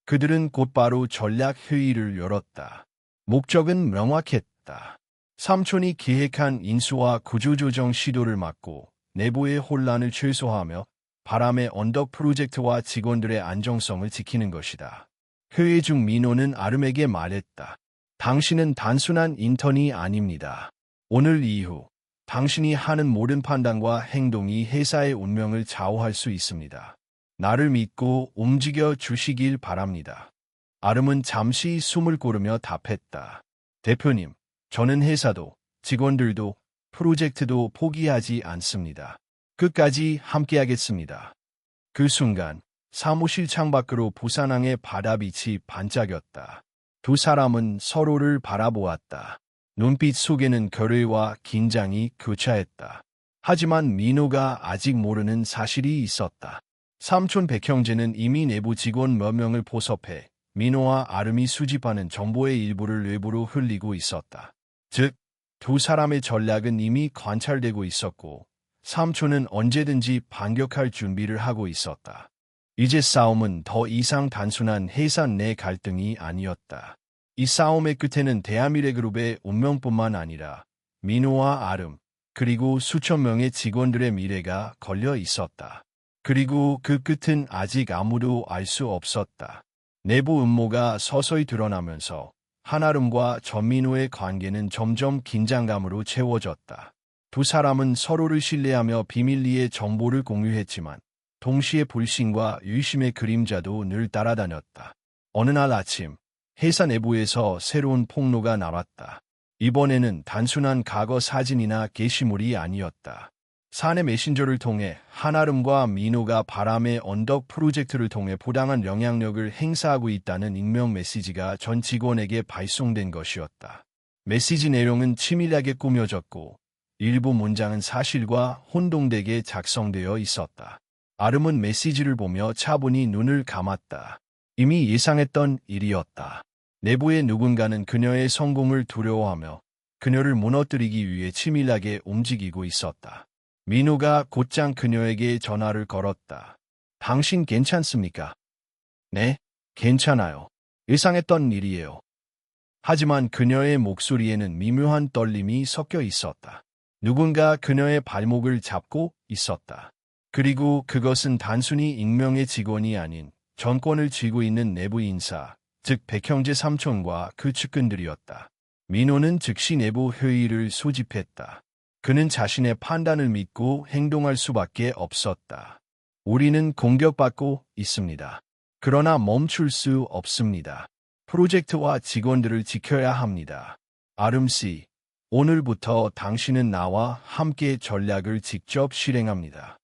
그들은 곧바로 전략 회의를 열었다. 목적은 명확했다. 삼촌이 계획한 인수와 구조조정 시도를 막고 내부의 혼란을 최소화하며 바람의 언덕 프로젝트와 직원들의 안정성을 지키는 것이다. 회의 중 민호는 아름에게 말했다. 당신은 단순한 인턴이 아닙니다. 오늘 이후 당신이 하는 모든 판단과 행동이 회사의 운명을 좌우할 수 있습니다. 나를 믿고 움직여 주시길 바랍니다. 아름은 잠시 숨을 고르며 답했다. 대표님, 저는 회사도, 직원들도, 프로젝트도 포기하지 않습니다. 끝까지 함께하겠습니다. 그 순간 사무실 창밖으로 부산항의 바다빛이 반짝였다. 두 사람은 서로를 바라보았다. 눈빛 속에는 결의와 긴장이 교차했다. 하지만 민호가 아직 모르는 사실이 있었다. 삼촌 백형제는 이미 내부 직원 몇 명을 포섭해 민호와 아름이 수집하는 정보의 일부를 외부로 흘리고 있었다. 즉, 두 사람의 전략은 이미 관찰되고 있었고 삼촌은 언제든지 반격할 준비를 하고 있었다. 이제 싸움은 더 이상 단순한 회사 내 갈등이 아니었다. 이 싸움의 끝에는 대한미래그룹의 운명뿐만 아니라 민호와 아름, 그리고 수천 명의 직원들의 미래가 걸려 있었다. 그리고 그 끝은 아직 아무도 알 수 없었다. 내부 음모가 서서히 드러나면서 한아름과 전민호의 관계는 점점 긴장감으로 채워졌다. 두 사람은 서로를 신뢰하며 비밀리에 정보를 공유했지만 동시에 불신과 의심의 그림자도 늘 따라다녔다. 어느 날 아침, 회사 내부에서 새로운 폭로가 나왔다. 이번에는 단순한 과거 사진이나 게시물이 아니었다. 사내 메신저를 통해 한아름과 민호가 바람의 언덕 프로젝트를 통해 부당한 영향력을 행사하고 있다는 익명 메시지가 전 직원에게 발송된 것이었다. 메시지 내용은 치밀하게 꾸며졌고 일부 문장은 사실과 혼동되게 작성되어 있었다. 아름은 메시지를 보며 차분히 눈을 감았다. 이미 예상했던 일이었다. 내부의 누군가는 그녀의 성공을 두려워하며 그녀를 무너뜨리기 위해 치밀하게 움직이고 있었다. 민호가 곧장 그녀에게 전화를 걸었다. 당신 괜찮습니까? 네, 괜찮아요. 예상했던 일이에요. 하지만 그녀의 목소리에는 미묘한 떨림이 섞여 있었다. 누군가 그녀의 발목을 잡고 있었다. 그리고 그것은 단순히 익명의 직원이 아닌 정권을 쥐고 있는 내부 인사, 즉 백형제 삼촌과 그 측근들이었다. 민호는 즉시 내부 회의를 소집했다. 그는 자신의 판단을 믿고 행동할 수밖에 없었다. 우리는 공격받고 있습니다. 그러나 멈출 수 없습니다. 프로젝트와 직원들을 지켜야 합니다. 아름씨, 오늘부터 당신은 나와 함께 전략을 직접 실행합니다.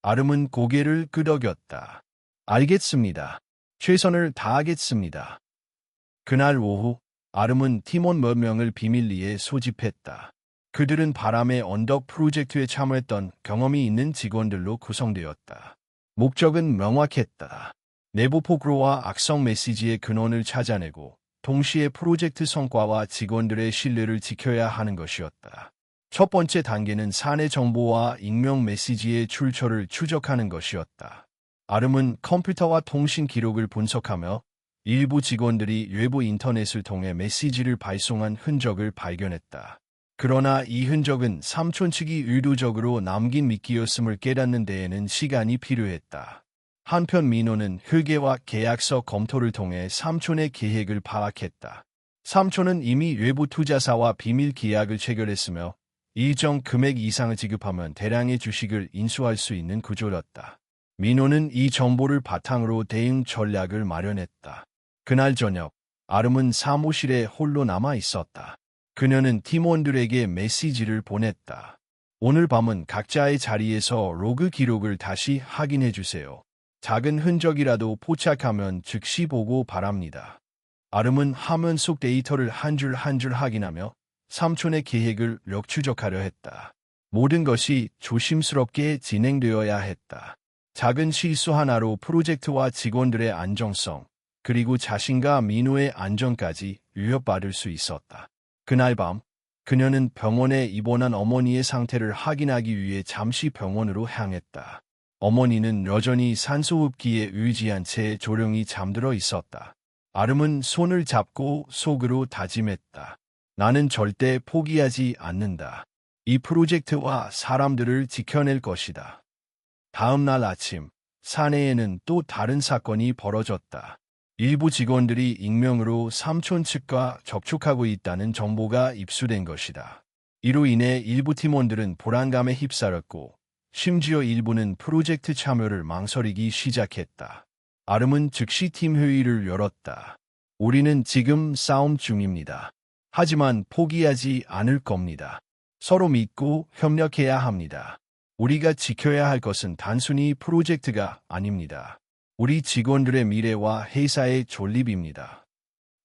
아름은 고개를 끄덕였다. 알겠습니다. 최선을 다하겠습니다. 그날 오후, 아름은 팀원 몇 명을 비밀리에 소집했다. 그들은 바람의 언덕 프로젝트에 참여했던 경험이 있는 직원들로 구성되었다. 목적은 명확했다. 내부 폭로와 악성 메시지의 근원을 찾아내고 동시에 프로젝트 성과와 직원들의 신뢰를 지켜야 하는 것이었다. 첫 번째 단계는 사내 정보와 익명 메시지의 출처를 추적하는 것이었다. 아름은 컴퓨터와 통신 기록을 분석하며 일부 직원들이 외부 인터넷을 통해 메시지를 발송한 흔적을 발견했다. 그러나 이 흔적은 삼촌 측이 의도적으로 남긴 미끼였음을 깨닫는 데에는 시간이 필요했다. 한편 민호는 회계와 계약서 검토를 통해 삼촌의 계획을 파악했다. 삼촌은 이미 외부 투자사와 비밀 계약을 체결했으며 일정 금액 이상을 지급하면 대량의 주식을 인수할 수 있는 구조였다. 민호는 이 정보를 바탕으로 대응 전략을 마련했다. 그날 저녁, 아름은 사무실에 홀로 남아 있었다. 그녀는 팀원들에게 메시지를 보냈다. 오늘 밤은 각자의 자리에서 로그 기록을 다시 확인해 주세요. 작은 흔적이라도 포착하면 즉시 보고 바랍니다. 아름은 화면 속 데이터를 한 줄 한 줄 확인하며 삼촌의 계획을 역추적하려 했다. 모든 것이 조심스럽게 진행되어야 했다. 작은 실수 하나로 프로젝트와 직원들의 안정성, 그리고 자신과 민호의 안전까지 위협받을 수 있었다. 그날 밤, 그녀는 병원에 입원한 어머니의 상태를 확인하기 위해 잠시 병원으로 향했다. 어머니는 여전히 산소호흡기에 의지한 채 조용히 잠들어 있었다. 아름은 손을 잡고 속으로 다짐했다. 나는 절대 포기하지 않는다. 이 프로젝트와 사람들을 지켜낼 것이다. 다음 날 아침, 사내에는 또 다른 사건이 벌어졌다. 일부 직원들이 익명으로 삼촌 측과 접촉하고 있다는 정보가 입수된 것이다. 이로 인해 일부 팀원들은 불안감에 휩싸였고 심지어 일부는 프로젝트 참여를 망설이기 시작했다. 아름은 즉시 팀 회의를 열었다. 우리는 지금 싸움 중입니다. 하지만 포기하지 않을 겁니다. 서로 믿고 협력해야 합니다. 우리가 지켜야 할 것은 단순히 프로젝트가 아닙니다. 우리 직원들의 미래와 회사의 존립입니다.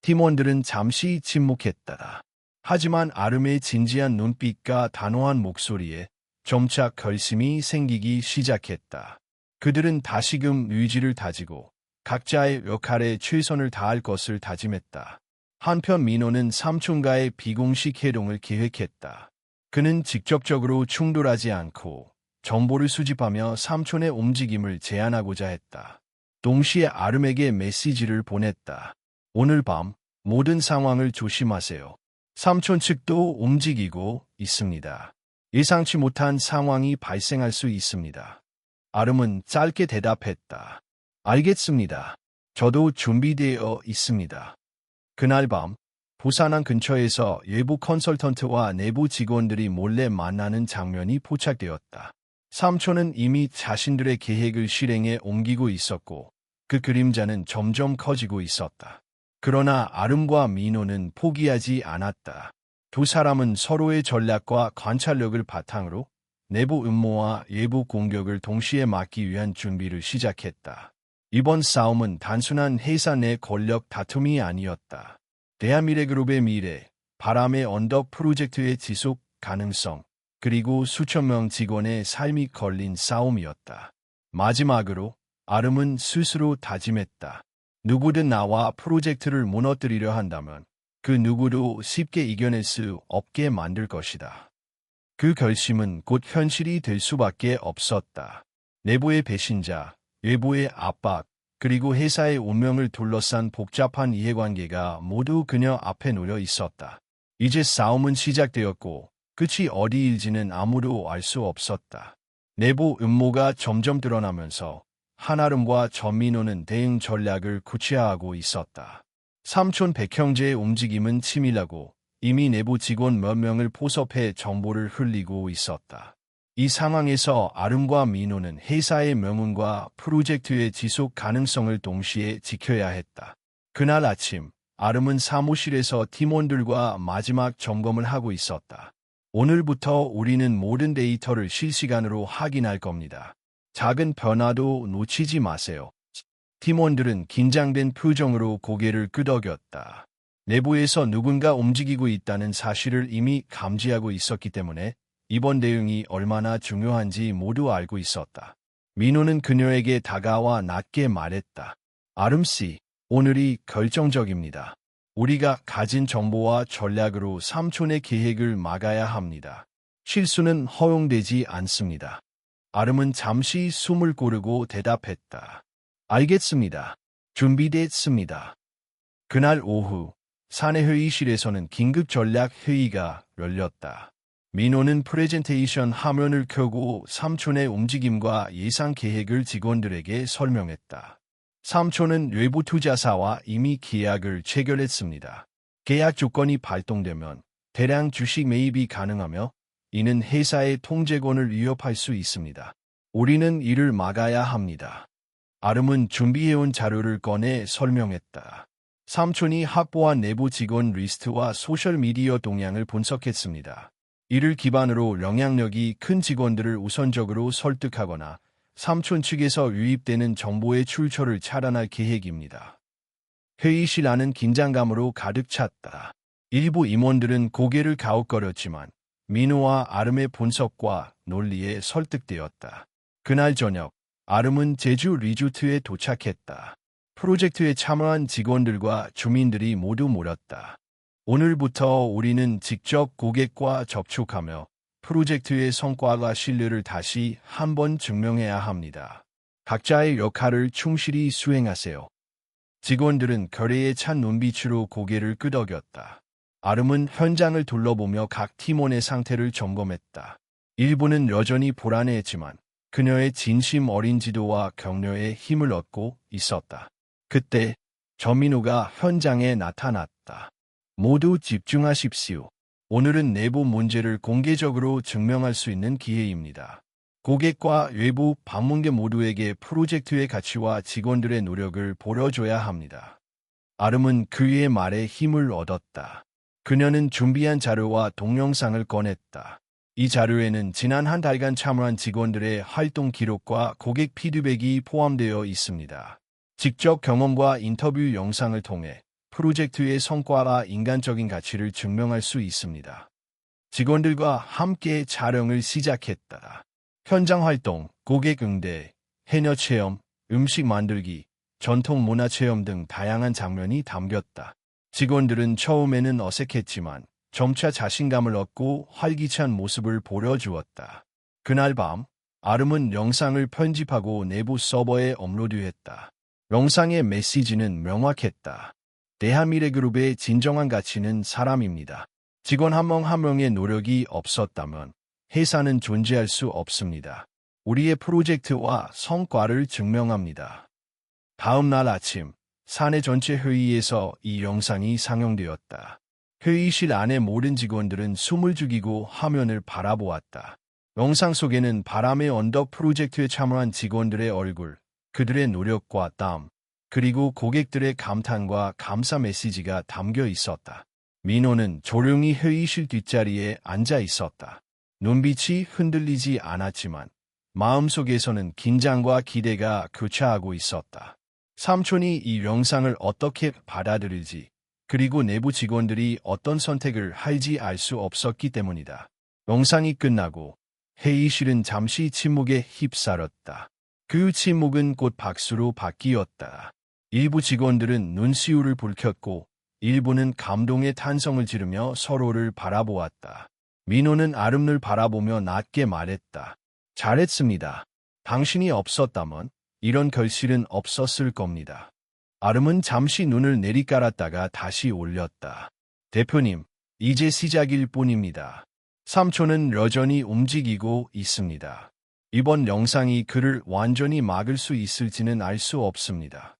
팀원들은 잠시 침묵했다. 하지만 아름의 진지한 눈빛과 단호한 목소리에 점차 결심이 생기기 시작했다. 그들은 다시금 의지를 다지고 각자의 역할에 최선을 다할 것을 다짐했다. 한편 민호는 삼촌과의 비공식 회동을 계획했다. 그는 직접적으로 충돌하지 않고 정보를 수집하며 삼촌의 움직임을 제한하고자 했다. 동시에 아름에게 메시지를 보냈다. 오늘 밤 모든 상황을 조심하세요. 삼촌 측도 움직이고 있습니다. 예상치 못한 상황이 발생할 수 있습니다. 아름은 짧게 대답했다. 알겠습니다. 저도 준비되어 있습니다. 그날 밤, 부산항 근처에서 외부 컨설턴트와 내부 직원들이 몰래 만나는 장면이 포착되었다. 삼촌은 이미 자신들의 계획을 실행에 옮기고 있었고 그 그림자는 점점 커지고 있었다. 그러나 아름과 민호는 포기하지 않았다. 두 사람은 서로의 전략과 관찰력을 바탕으로 내부 음모와 외부 공격을 동시에 막기 위한 준비를 시작했다. 이번 싸움은 단순한 회사 내 권력 다툼이 아니었다. 대한미래그룹의 미래, 바람의 언덕 프로젝트의 지속 가능성, 그리고 수천 명 직원의 삶이 걸린 싸움이었다. 마지막으로 아름은 스스로 다짐했다. 누구든 나와 프로젝트를 무너뜨리려 한다면 그 누구도 쉽게 이겨낼 수 없게 만들 것이다. 그 결심은 곧 현실이 될 수밖에 없었다. 내부의 배신자, 외부의 압박, 그리고 회사의 운명을 둘러싼 복잡한 이해관계가 모두 그녀 앞에 놓여 있었다. 이제 싸움은 시작되었고 끝이 어디일지는 아무도 알 수 없었다. 내부 음모가 점점 드러나면서 한아름과 전민호는 대응 전략을 구체화하고 있었다. 삼촌 백형제의 움직임은 치밀하고 이미 내부 직원 몇 명을 포섭해 정보를 흘리고 있었다. 이 상황에서 아름과 민호는 회사의 명운과 프로젝트의 지속 가능성을 동시에 지켜야 했다. 그날 아침, 아름은 사무실에서 팀원들과 마지막 점검을 하고 있었다. 오늘부터 우리는 모든 데이터를 실시간으로 확인할 겁니다. 작은 변화도 놓치지 마세요. 팀원들은 긴장된 표정으로 고개를 끄덕였다. 내부에서 누군가 움직이고 있다는 사실을 이미 감지하고 있었기 때문에 이번 대응이 얼마나 중요한지 모두 알고 있었다. 민호는 그녀에게 다가와 낮게 말했다. 아름씨, 오늘이 결정적입니다. 우리가 가진 정보와 전략으로 삼촌의 계획을 막아야 합니다. 실수는 허용되지 않습니다. 아름은 잠시 숨을 고르고 대답했다. 알겠습니다. 준비됐습니다. 그날 오후, 사내 회의실에서는 긴급 전략 회의가 열렸다. 민호는 프레젠테이션 화면을 켜고 삼촌의 움직임과 예상 계획을 직원들에게 설명했다. 삼촌은 외부 투자사와 이미 계약을 체결했습니다. 계약 조건이 발동되면 대량 주식 매입이 가능하며 이는 회사의 통제권을 위협할 수 있습니다. 우리는 이를 막아야 합니다. 아름은 준비해온 자료를 꺼내 설명했다. 삼촌이 확보한 내부 직원 리스트와 소셜미디어 동향을 분석했습니다. 이를 기반으로 영향력이 큰 직원들을 우선적으로 설득하거나 삼촌 측에서 유입되는 정보의 출처를 차단할 계획입니다. 회의실 안은 긴장감으로 가득 찼다. 일부 임원들은 고개를 갸웃거렸지만 민호와 아름의 분석과 논리에 설득되었다. 그날 저녁, 아름은 제주 리조트에 도착했다. 프로젝트에 참여한 직원들과 주민들이 모두 모였다. 오늘부터 우리는 직접 고객과 접촉하며 프로젝트의 성과와 신뢰를 다시 한번 증명해야 합니다. 각자의 역할을 충실히 수행하세요. 직원들은 결의에 찬 눈빛으로 고개를 끄덕였다. 아름은 현장을 둘러보며 각 팀원의 상태를 점검했다. 일부는 여전히 불안해했지만 그녀의 진심 어린 지도와 격려에 힘을 얻고 있었다. 그때 전민호가 현장에 나타났다. 모두 집중하십시오. 오늘은 내부 문제를 공개적으로 증명할 수 있는 기회입니다. 고객과 외부 방문객 모두에게 프로젝트의 가치와 직원들의 노력을 보여줘야 합니다. 아름은 그의 말에 힘을 얻었다. 그녀는 준비한 자료와 동영상을 꺼냈다. 이 자료에는 지난 한 달간 참여한 직원들의 활동 기록과 고객 피드백이 포함되어 있습니다. 직접 경험과 인터뷰 영상을 통해 프로젝트의 성과와 인간적인 가치를 증명할 수 있습니다. 직원들과 함께 촬영을 시작했다. 현장 활동, 고객 응대, 해녀 체험, 음식 만들기, 전통 문화 체험 등 다양한 장면이 담겼다. 직원들은 처음에는 어색했지만 점차 자신감을 얻고 활기찬 모습을 보여주었다. 그날 밤, 아름은 영상을 편집하고 내부 서버에 업로드했다. 영상의 메시지는 명확했다. 대한미래그룹의 진정한 가치는 사람입니다. 직원 한 명 한 명의 노력이 없었다면 회사는 존재할 수 없습니다. 우리의 프로젝트와 성과를 증명합니다. 다음 날 아침, 사내 전체 회의에서 이 영상이 상영되었다. 회의실 안의 모든 직원들은 숨을 죽이고 화면을 바라보았다. 영상 속에는 바람의 언덕 프로젝트에 참여한 직원들의 얼굴, 그들의 노력과 땀, 그리고 고객들의 감탄과 감사 메시지가 담겨 있었다. 민호는 조용히 회의실 뒷자리에 앉아 있었다. 눈빛이 흔들리지 않았지만 마음속에서는 긴장과 기대가 교차하고 있었다. 삼촌이 이 영상을 어떻게 받아들일지, 그리고 내부 직원들이 어떤 선택을 할지 알 수 없었기 때문이다. 영상이 끝나고 회의실은 잠시 침묵에 휩싸였다. 그 침묵은 곧 박수로 바뀌었다. 일부 직원들은 눈시울을 붉혔고 일부는 감동의 탄성을 지르며 서로를 바라보았다. 민호는 아름을 바라보며 낮게 말했다. 잘했습니다. 당신이 없었다면 이런 결실은 없었을 겁니다. 아름은 잠시 눈을 내리깔았다가 다시 올렸다. 대표님, 이제 시작일 뿐입니다. 삼촌은 여전히 움직이고 있습니다. 이번 영상이 그를 완전히 막을 수 있을지는 알 수 없습니다.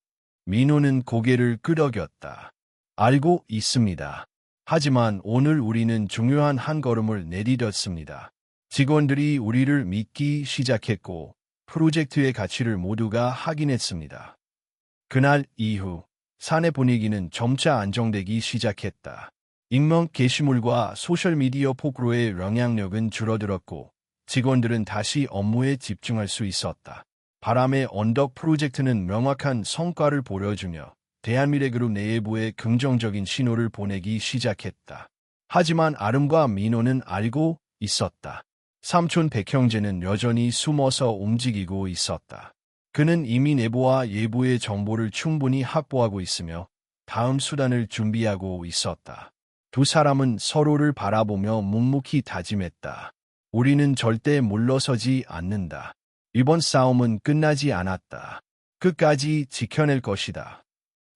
민호는 고개를 끄덕였다. 알고 있습니다. 하지만 오늘 우리는 중요한 한 걸음을 내디뎠습니다. 직원들이 우리를 믿기 시작했고 프로젝트의 가치를 모두가 확인했습니다. 그날 이후 사내 분위기는 점차 안정되기 시작했다. 익명 게시물과 소셜미디어 폭로의 영향력은 줄어들었고 직원들은 다시 업무에 집중할 수 있었다. 바람의 언덕 프로젝트는 명확한 성과를 보여주며 대한미래그룹 내부에 긍정적인 신호를 보내기 시작했다. 하지만 아름과 민호는 알고 있었다. 삼촌 백형제는 여전히 숨어서 움직이고 있었다. 그는 이미 내부와 외부의 정보를 충분히 확보하고 있으며 다음 수단을 준비하고 있었다. 두 사람은 서로를 바라보며 묵묵히 다짐했다. 우리는 절대 물러서지 않는다. 이번 싸움은 끝나지 않았다. 끝까지 지켜낼 것이다.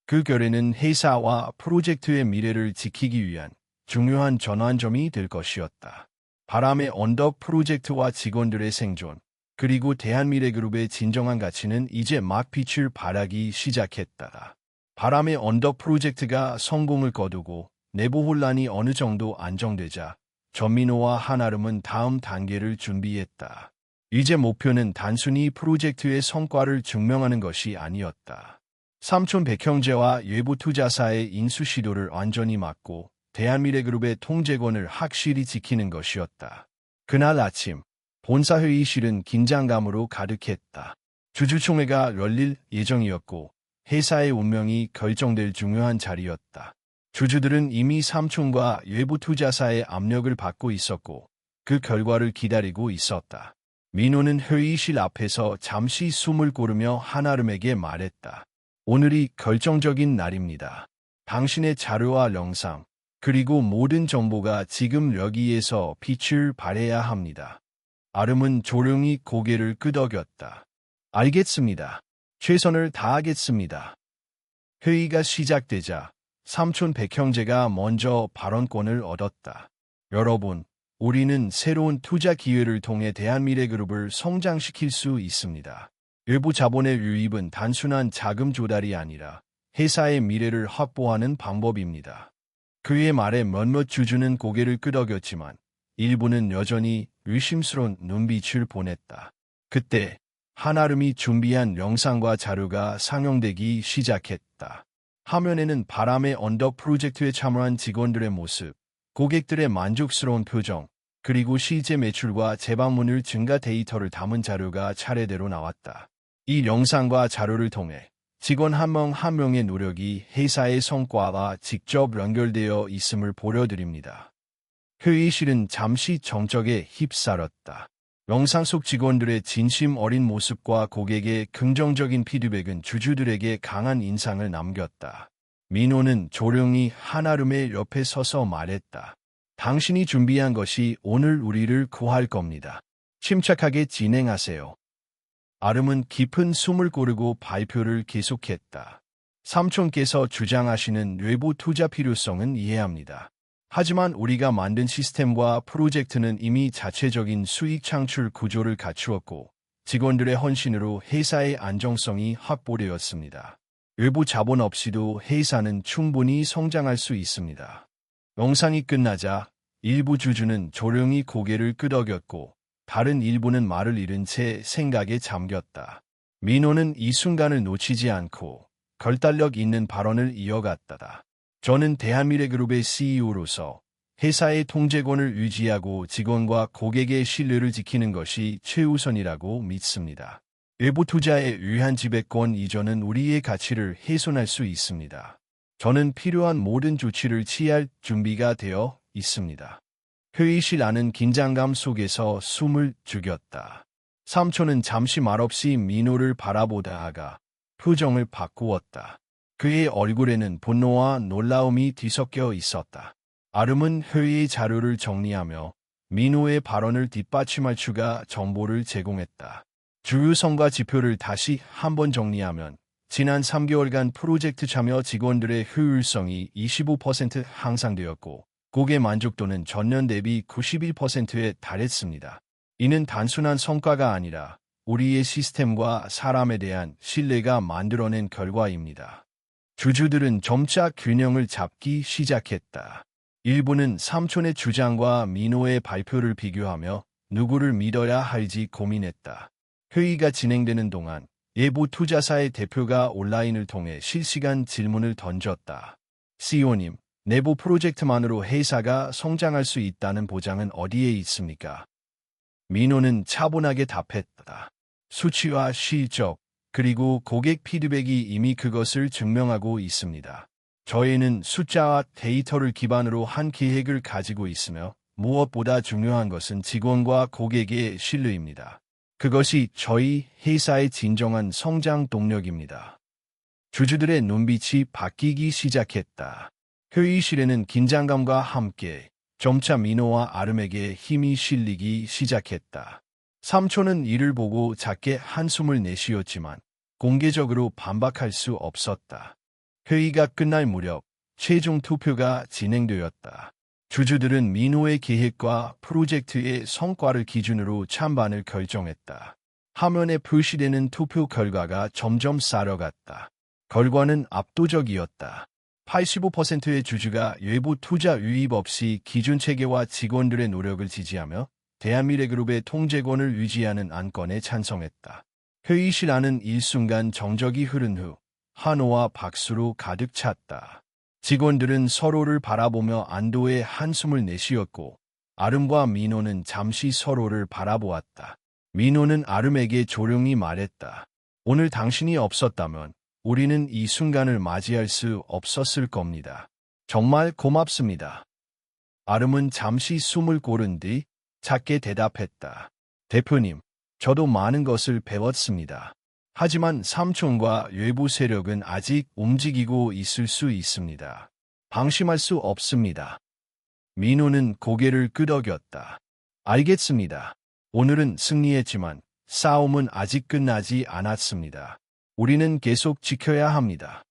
그 결의는 회사와 프로젝트의 미래를 지키기 위한 중요한 전환점이 될 것이었다. 바람의 언덕 프로젝트와 직원들의 생존, 그리고 대한미래그룹의 진정한 가치는 이제 막 빛을 발하기 시작했다. 바람의 언덕 프로젝트가 성공을 거두고 내부 혼란이 어느 정도 안정되자 전민호와 한아름은 다음 단계를 준비했다. 이제 목표는 단순히 프로젝트의 성과를 증명하는 것이 아니었다. 삼촌 백형제와 외부 투자사의 인수 시도를 완전히 막고 대한미래그룹의 통제권을 확실히 지키는 것이었다. 그날 아침 본사 회의실은 긴장감으로 가득했다. 주주총회가 열릴 예정이었고 회사의 운명이 결정될 중요한 자리였다. 주주들은 이미 삼촌과 외부 투자사의 압력을 받고 있었고 그 결과를 기다리고 있었다. 민호는 회의실 앞에서 잠시 숨을 고르며 한아름에게 말했다. 오늘이 결정적인 날입니다. 당신의 자료와 영상, 그리고 모든 정보가 지금 여기에서 빛을 발해야 합니다. 아름은 조용히 고개를 끄덕였다. 알겠습니다. 최선을 다하겠습니다. 회의가 시작되자 삼촌 백형제가 먼저 발언권을 얻었다. 여러분, 우리는 새로운 투자 기회를 통해 대한미래그룹을 성장시킬 수 있습니다. 외부 자본의 유입은 단순한 자금 조달이 아니라 회사의 미래를 확보하는 방법입니다. 그의 말에 몇몇 주주는 고개를 끄덕였지만 일부는 여전히 의심스러운 눈빛을 보냈다. 그때 한아름이 준비한 영상과 자료가 상영되기 시작했다. 화면에는 바람의 언덕 프로젝트에 참여한 직원들의 모습, 고객들의 만족스러운 표정, 그리고 실제 매출과 재방문율 증가 데이터를 담은 자료가 차례대로 나왔다. 이 영상과 자료를 통해 직원 한 명 한 명의 노력이 회사의 성과와 직접 연결되어 있음을 보여드립니다. 회의실은 잠시 정적에 휩싸였다. 영상 속 직원들의 진심 어린 모습과 고객의 긍정적인 피드백은 주주들에게 강한 인상을 남겼다. 민호는 조용히 한아름의 옆에 서서 말했다. 당신이 준비한 것이 오늘 우리를 구할 겁니다. 침착하게 진행하세요. 아름은 깊은 숨을 고르고 발표를 계속했다. 삼촌께서 주장하시는 외부 투자 필요성은 이해합니다. 하지만 우리가 만든 시스템과 프로젝트는 이미 자체적인 수익 창출 구조를 갖추었고 직원들의 헌신으로 회사의 안정성이 확보되었습니다. 외부 자본 없이도 회사는 충분히 성장할 수 있습니다. 영상이 끝나자 일부 주주는 조용히 고개를 끄덕였고 다른 일부는 말을 잃은 채 생각에 잠겼다. 민호는 이 순간을 놓치지 않고 결단력 있는 발언을 이어갔다. 저는 대한미래그룹의 CEO로서 회사의 통제권을 유지하고 직원과 고객의 신뢰를 지키는 것이 최우선이라고 믿습니다. 외부 투자에 의한 지배권 이전은 우리의 가치를 훼손할 수 있습니다. 저는 필요한 모든 조치를 취할 준비가 되어 있습니다. 회의실 안은 긴장감 속에서 숨을 죽였다. 삼촌은 잠시 말없이 민호를 바라보다가 표정을 바꾸었다. 그의 얼굴에는 분노와 놀라움이 뒤섞여 있었다. 아름은 회의 자료를 정리하며 민호의 발언을 뒷받침할 추가 정보를 제공했다. 주요 성과 지표를 다시 한번 정리하면 지난 3개월간 프로젝트 참여 직원들의 효율성이 25% 향상되었고 고객 만족도는 전년 대비 91%에 달했습니다. 이는 단순한 성과가 아니라 우리의 시스템과 사람에 대한 신뢰가 만들어낸 결과입니다. 주주들은 점차 균형을 잡기 시작했다. 일부는 삼촌의 주장과 민호의 발표를 비교하며 누구를 믿어야 할지 고민했다. 회의가 진행되는 동안 예부 투자사의 대표가 온라인을 통해 실시간 질문을 던졌다. CEO님, 내부 프로젝트만으로 회사가 성장할 수 있다는 보장은 어디에 있습니까? 민호는 차분하게 답했다. 수치와 실적, 그리고 고객 피드백이 이미 그것을 증명하고 있습니다. 저희는 숫자와 데이터를 기반으로 한 계획을 가지고 있으며 무엇보다 중요한 것은 직원과 고객의 신뢰입니다. 그것이 저희 회사의 진정한 성장 동력입니다. 주주들의 눈빛이 바뀌기 시작했다. 회의실에는 긴장감과 함께 점차 민호와 아름에게 힘이 실리기 시작했다. 삼촌은 이를 보고 작게 한숨을 내쉬었지만 공개적으로 반박할 수 없었다. 회의가 끝날 무렵 최종 투표가 진행되었다. 주주들은 민호의 계획과 프로젝트의 성과를 기준으로 찬반을 결정했다. 화면에 표시되는 투표 결과가 점점 쌓여갔다. 결과는 압도적이었다. 85%의 주주가 외부 투자 유입 없이 기존 체계와 직원들의 노력을 지지하며 대한미래그룹의 통제권을 유지하는 안건에 찬성했다. 회의실 안은 일순간 정적이 흐른 후 환호와 박수로 가득 찼다. 직원들은 서로를 바라보며 안도의 한숨을 내쉬었고 아름과 민호는 잠시 서로를 바라보았다. 민호는 아름에게 조용히 말했다. 오늘 당신이 없었다면 우리는 이 순간을 맞이할 수 없었을 겁니다. 정말 고맙습니다. 아름은 잠시 숨을 고른 뒤 작게 대답했다. 대표님, 저도 많은 것을 배웠습니다. 하지만 삼촌과 외부 세력은 아직 움직이고 있을 수 있습니다. 방심할 수 없습니다. 민호는 고개를 끄덕였다. 알겠습니다. 오늘은 승리했지만 싸움은 아직 끝나지 않았습니다. 우리는 계속 지켜야 합니다.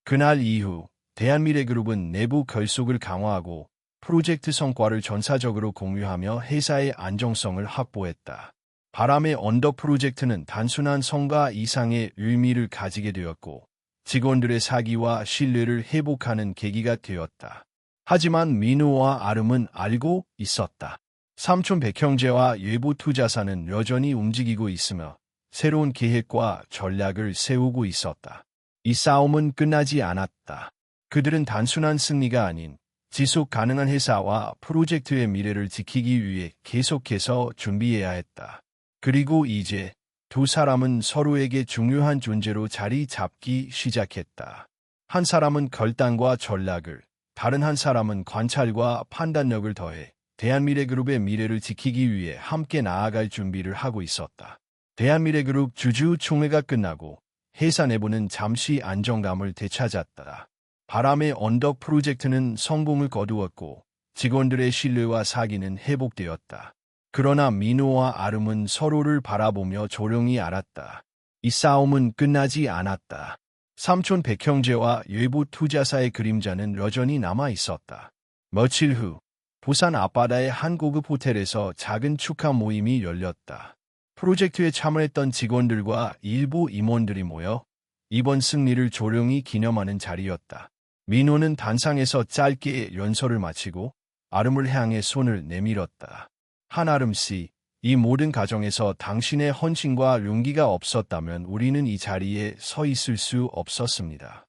그날 이후 대한미래그룹은 내부 결속을 강화하고 프로젝트 성과를 전사적으로 공유하며 회사의 안정성을 확보했다. 바람의 언덕 프로젝트는 단순한 성과 이상의 의미를 가지게 되었고 직원들의 사기와 신뢰를 회복하는 계기가 되었다. 하지만 민호와 아름은 알고 있었다. 삼촌 백형제와 외부 투자사는 여전히 움직이고 있으며 새로운 계획과 전략을 세우고 있었다. 이 싸움은 끝나지 않았다. 그들은 단순한 승리가 아닌 지속 가능한 회사와 프로젝트의 미래를 지키기 위해 계속해서 준비해야 했다. 그리고 이제 두 사람은 서로에게 중요한 존재로 자리 잡기 시작했다. 한 사람은 결단과 전략을, 다른 한 사람은 관찰과 판단력을 더해 대한미래그룹의 미래를 지키기 위해 함께 나아갈 준비를 하고 있었다. 대한미래그룹 주주총회가 끝나고 회사 내부는 잠시 안정감을 되찾았다. 바람의 언덕 프로젝트는 성공을 거두었고 직원들의 신뢰와 사기는 회복되었다. 그러나 민호와 아름은 서로를 바라보며 조용히 알았다. 이 싸움은 끝나지 않았다. 삼촌 백형제와 외부 투자사의 그림자는 여전히 남아 있었다. 며칠 후 부산 앞바다의 한 고급 호텔에서 작은 축하 모임이 열렸다. 프로젝트에 참여했던 직원들과 일부 임원들이 모여 이번 승리를 조용히 기념하는 자리였다. 민호는 단상에서 짧게 연설을 마치고 아름을 향해 손을 내밀었다. 한아름 씨, 이 모든 과정에서 당신의 헌신과 용기가 없었다면 우리는 이 자리에 서 있을 수 없었습니다.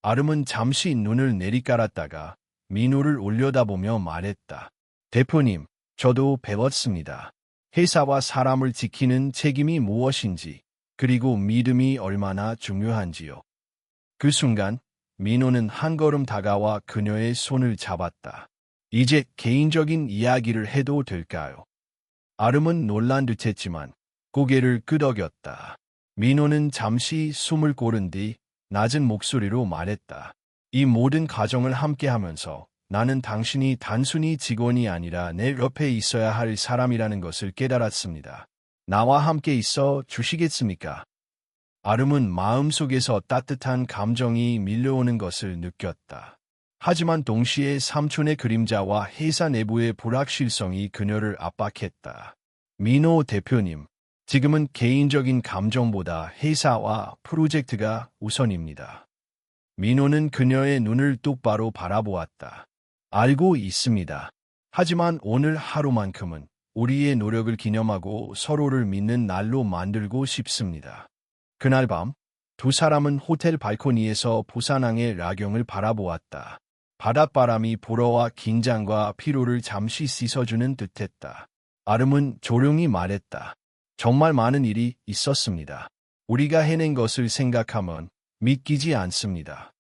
아름은 잠시 눈을 내리깔았다가 민호를 올려다보며 말했다. 대표님, 저도 배웠습니다. 회사와 사람을 지키는 책임이 무엇인지, 그리고 믿음이 얼마나 중요한지요. 그 순간 민호는 한 걸음 다가와 그녀의 손을 잡았다. 이제 개인적인 이야기를 해도 될까요? 아름은 놀란 듯했지만 고개를 끄덕였다. 민호는 잠시 숨을 고른 뒤 낮은 목소리로 말했다. 이 모든 과정을 함께하면서 나는 당신이 단순히 직원이 아니라 내 옆에 있어야 할 사람이라는 것을 깨달았습니다. 나와 함께 있어 주시겠습니까? 아름은 마음속에서 따뜻한 감정이 밀려오는 것을 느꼈다. 하지만 동시에 삼촌의 그림자와 회사 내부의 불확실성이 그녀를 압박했다. 민호 대표님, 지금은 개인적인 감정보다 회사와 프로젝트가 우선입니다. 민호는 그녀의 눈을 똑바로 바라보았다. 알고 있습니다. 하지만 오늘 하루만큼은 우리의 노력을 기념하고 서로를 믿는 날로 만들고 싶습니다. 그날 밤, 두 사람은 호텔 발코니에서 부산항의 야경을 바라보았다. 바닷바람이 불어와 긴장과 피로를 잠시 씻어주는 듯했다. 아름은 조용히 말했다. 정말 많은 일이 있었습니다. 우리가 해낸 것을 생각하면 믿기지 않습니다.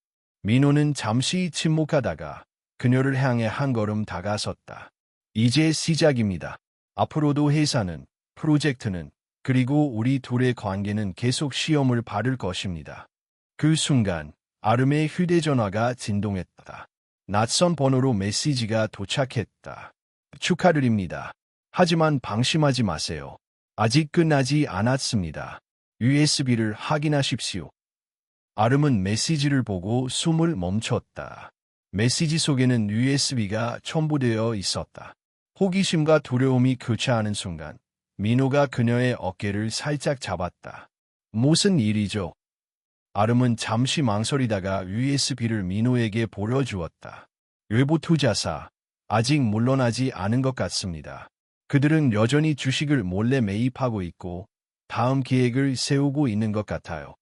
민호는 잠시 침묵하다가 그녀를 향해 한 걸음 다가섰다. 이제 시작입니다. 앞으로도 회사는, 프로젝트는, 그리고 우리 둘의 관계는 계속 시험을 받을 것입니다. 그 순간 아름의 휴대전화가 진동했다. 낯선 번호로 메시지가 도착했다. 축하드립니다. 하지만 방심하지 마세요. 아직 끝나지 않았습니다. USB를 확인하십시오. 아름은 메시지를 보고 숨을 멈췄다. 메시지 속에는 USB가 첨부되어 있었다. 호기심과 두려움이 교차하는 순간 민호가 그녀의 어깨를 살짝 잡았다. 무슨 일이죠? 아름은 잠시 망설이다가 USB를 민호에게 보여주었다. 외부 투자사, 아직 물러나지 않은 것 같습니다. 그들은 여전히 주식을 몰래 매입하고 있고 다음 계획을 세우고 있는 것 같아요.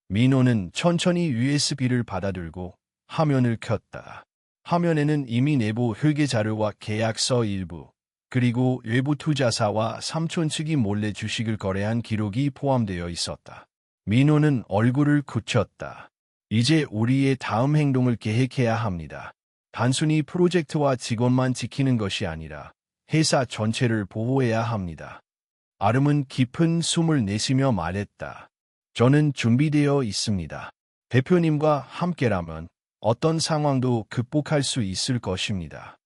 민호는 천천히 USB를 받아들고 화면을 켰다. 화면에는 이미 내부 회계 자료와 계약서 일부, 그리고 외부 투자사와 삼촌 측이 몰래 주식을 거래한 기록이 포함되어 있었다. 민호는 얼굴을 굳혔다. 이제 우리의 다음 행동을 계획해야 합니다. 단순히 프로젝트와 직원만 지키는 것이 아니라 회사 전체를 보호해야 합니다. 아름은 깊은 숨을 내쉬며 말했다. 저는 준비되어 있습니다. 대표님과 함께라면 어떤 상황도 극복할 수 있을 것입니다.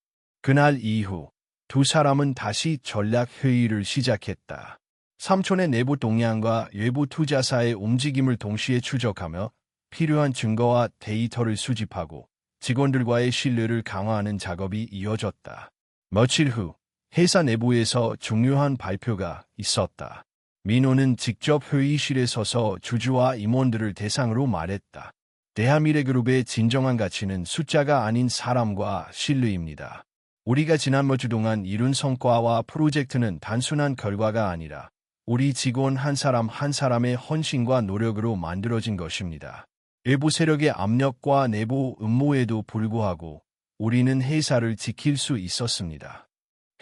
그날 이후 두 사람은 다시 전략 회의를 시작했다. 삼촌의 내부 동향과 외부 투자사의 움직임을 동시에 추적하며 필요한 증거와 데이터를 수집하고 직원들과의 신뢰를 강화하는 작업이 이어졌다. 며칠 후 회사 내부에서 중요한 발표가 있었다. 민호는 직접 회의실에 서서 주주와 임원들을 대상으로 말했다. 대한미래그룹의 진정한 가치는 숫자가 아닌 사람과 신뢰입니다. 우리가 지난 몇 주 동안 이룬 성과와 프로젝트는 단순한 결과가 아니라 우리 직원 한 사람 한 사람의 헌신과 노력으로 만들어진 것입니다. 외부 세력의 압력과 내부 음모에도 불구하고 우리는 회사를 지킬 수 있었습니다.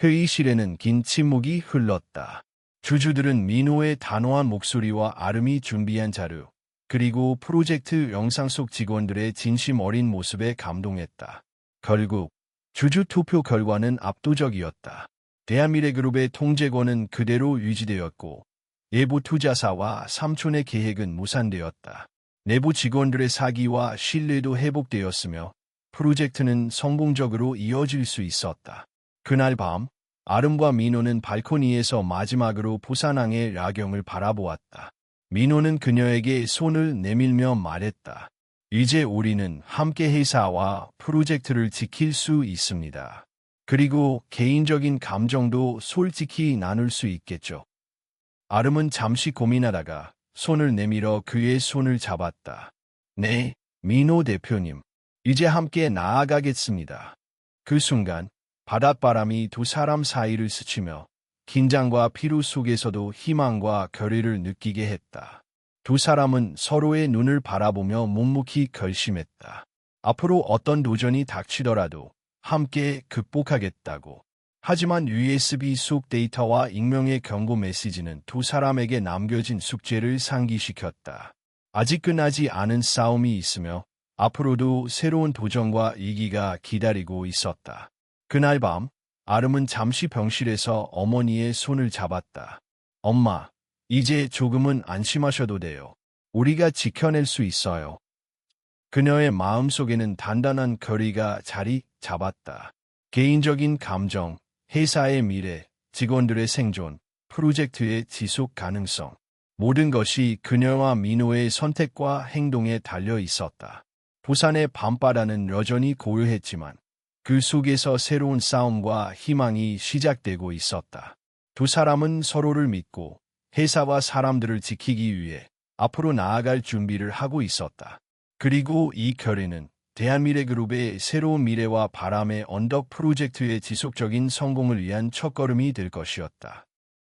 회의실에는 긴 침묵이 흘렀다. 주주들은 민호의 단호한 목소리와 아름이 준비한 자료, 그리고 프로젝트 영상 속 직원들의 진심 어린 모습에 감동했다. 결국 주주 투표 결과는 압도적이었다. 대한미래그룹의 통제권은 그대로 유지되었고 내부 투자사와 삼촌의 계획은 무산되었다. 내부 직원들의 사기와 신뢰도 회복되었으며 프로젝트는 성공적으로 이어질 수 있었다. 그날 밤 아름과 민호는 발코니에서 마지막으로 부산항의 야경을 바라보았다. 민호는 그녀에게 손을 내밀며 말했다. 이제 우리는 함께 회사와 프로젝트를 지킬 수 있습니다. 그리고 개인적인 감정도 솔직히 나눌 수 있겠죠. 아름은 잠시 고민하다가 손을 내밀어 그의 손을 잡았다. 네, 민호 대표님. 이제 함께 나아가겠습니다. 그 순간 바닷바람이 두 사람 사이를 스치며 긴장과 피로 속에서도 희망과 결의를 느끼게 했다. 두 사람은 서로의 눈을 바라보며 묵묵히 결심했다. 앞으로 어떤 도전이 닥치더라도 함께 극복하겠다고. 하지만 USB 속 데이터와 익명의 경고 메시지는 두 사람에게 남겨진 숙제를 상기시켰다. 아직 끝나지 않은 싸움이 있으며 앞으로도 새로운 도전과 위기가 기다리고 있었다. 그날 밤, 아름은 잠시 병실에서 어머니의 손을 잡았다. 엄마, 이제 조금은 안심하셔도 돼요. 우리가 지켜낼 수 있어요. 그녀의 마음속에는 단단한 결의가 자리 잡았다. 개인적인 감정, 회사의 미래, 직원들의 생존, 프로젝트의 지속 가능성. 모든 것이 그녀와 민호의 선택과 행동에 달려 있었다. 부산의 밤바다는 여전히 고요했지만 그 속에서 새로운 싸움과 희망이 시작되고 있었다. 두 사람은 서로를 믿고 회사와 사람들을 지키기 위해 앞으로 나아갈 준비를 하고 있었다. 그리고 이 결의는 대한미래그룹의 새로운 미래와 바람의 언덕 프로젝트의 지속적인 성공을 위한 첫걸음이 될 것이었다.